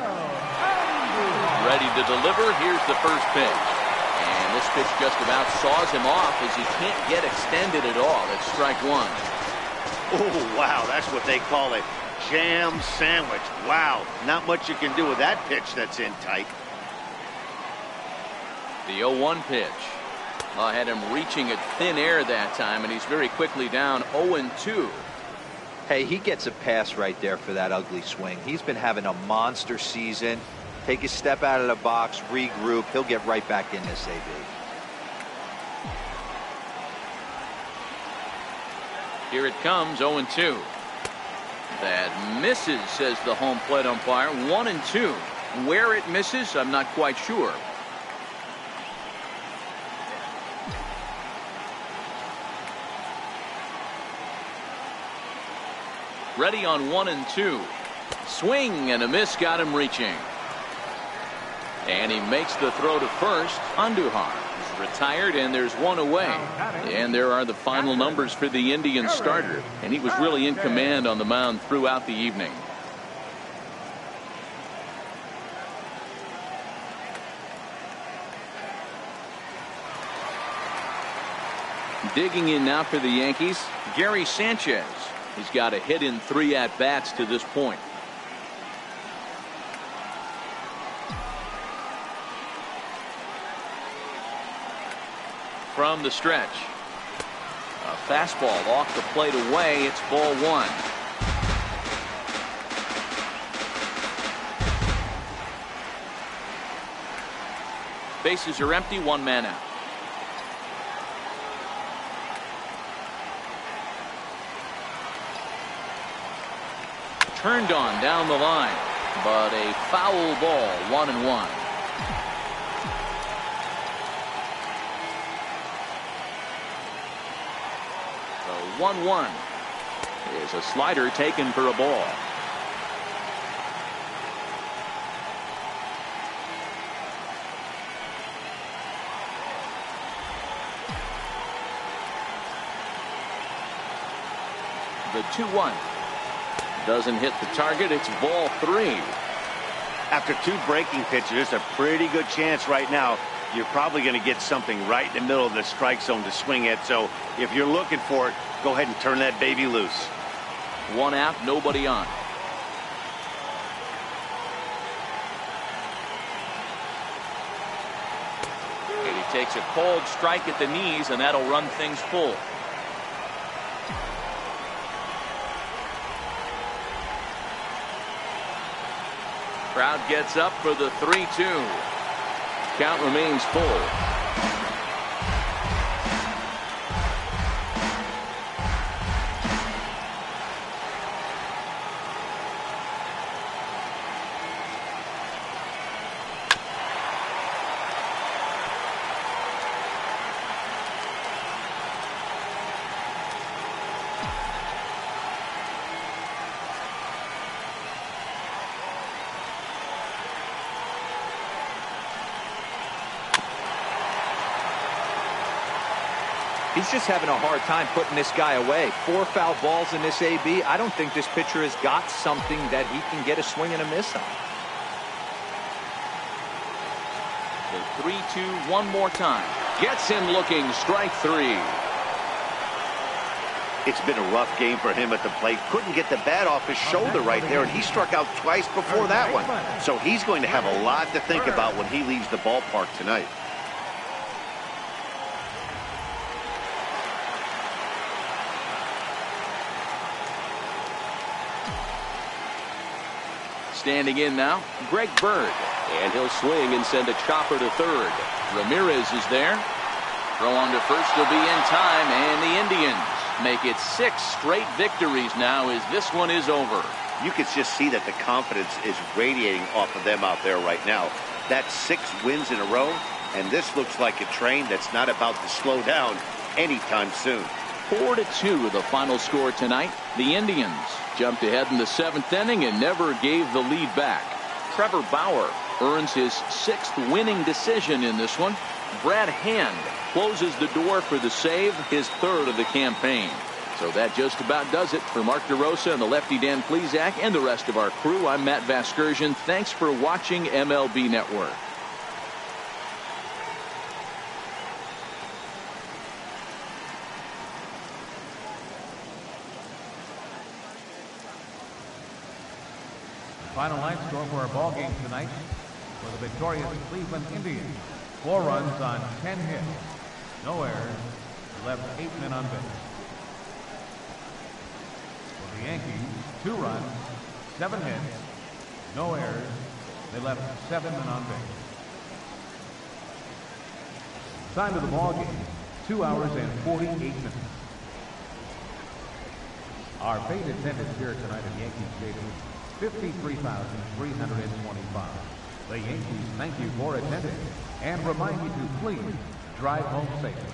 Andujar. Ready to deliver. Here's the first pitch. And this pitch just about saws him off as he can't get extended at all. It's strike 1. Oh, wow, that's what they call a jam sandwich. Wow, not much you can do with that pitch that's in tight. The 0-1 pitch. Had him reaching at thin air that time, and he's very quickly down 0-2. Hey, he gets a pass right there for that ugly swing. He's been having a monster season. Take a step out of the box, regroup. He'll get right back in this AB. Here it comes, 0-2. That misses, says the home plate umpire. 1-2. Where it misses, I'm not quite sure. Ready on 1-2. Swing and a miss got him reaching. And he makes the throw to first. Andujar is retired, and there's 1 away. And there are the final numbers for the Indians starter. And he was really in command on the mound throughout the evening. Digging in now for the Yankees, Gary Sanchez. He's got a hit in 3 at-bats to this point. From the stretch. A fastball off the plate away. It's ball 1. Bases are empty, 1 man out. Turned on down the line, but a foul ball, 1-1. The 1-1 is a slider taken for a ball. The 2-1. Doesn't hit the target. It's ball 3. After 2 breaking pitches, there's a pretty good chance right now you're probably going to get something right in the middle of the strike zone to swing at. So if you're looking for it, go ahead and turn that baby loose. 1 out, nobody on. And he takes a cold strike at the knees, and that'll run things full. Crowd gets up for the 3-2. Count remains full. He's just having a hard time putting this guy away. 4 foul balls in this AB. I don't think this pitcher has got something that he can get a swing and a miss on. The 3-2 one more time. Gets him looking. Strike 3. It's been a rough game for him at the plate. Couldn't get the bat off his shoulder right there, and he struck out twice before that one. So he's going to have a lot to think about when he leaves the ballpark tonight. Standing in now, Greg Bird. And he'll swing and send a chopper to third. Ramirez is there. Throw on to first will be in time, and the Indians make it 6 straight victories now as this one is over. You can just see that the confidence is radiating off of them out there right now. That's 6 wins in a row, and this looks like a train that's not about to slow down anytime soon. 4-2 the final score tonight. The Indians jumped ahead in the 7th inning and never gave the lead back. Trevor Bauer earns his 6th winning decision in this one. Brad Hand closes the door for the save, his 3rd of the campaign. So that just about does it for Mark DeRosa and the lefty Dan Plesac and the rest of our crew. I'm Matt Vasgersian. Thanks for watching MLB Network. Final line score for our ball game tonight for the victorious Cleveland Indians. 4 runs on 10 hits. No errors. Left 8 men on base. For the Yankees, 2 runs, 7 hits. No errors. They left 7 men on base. Time of the ball game, 2 hours and 48 minutes. Our paid attendance here tonight at Yankee Stadium, 53,325. The Yankees thank you for attending and remind you to please drive home safely.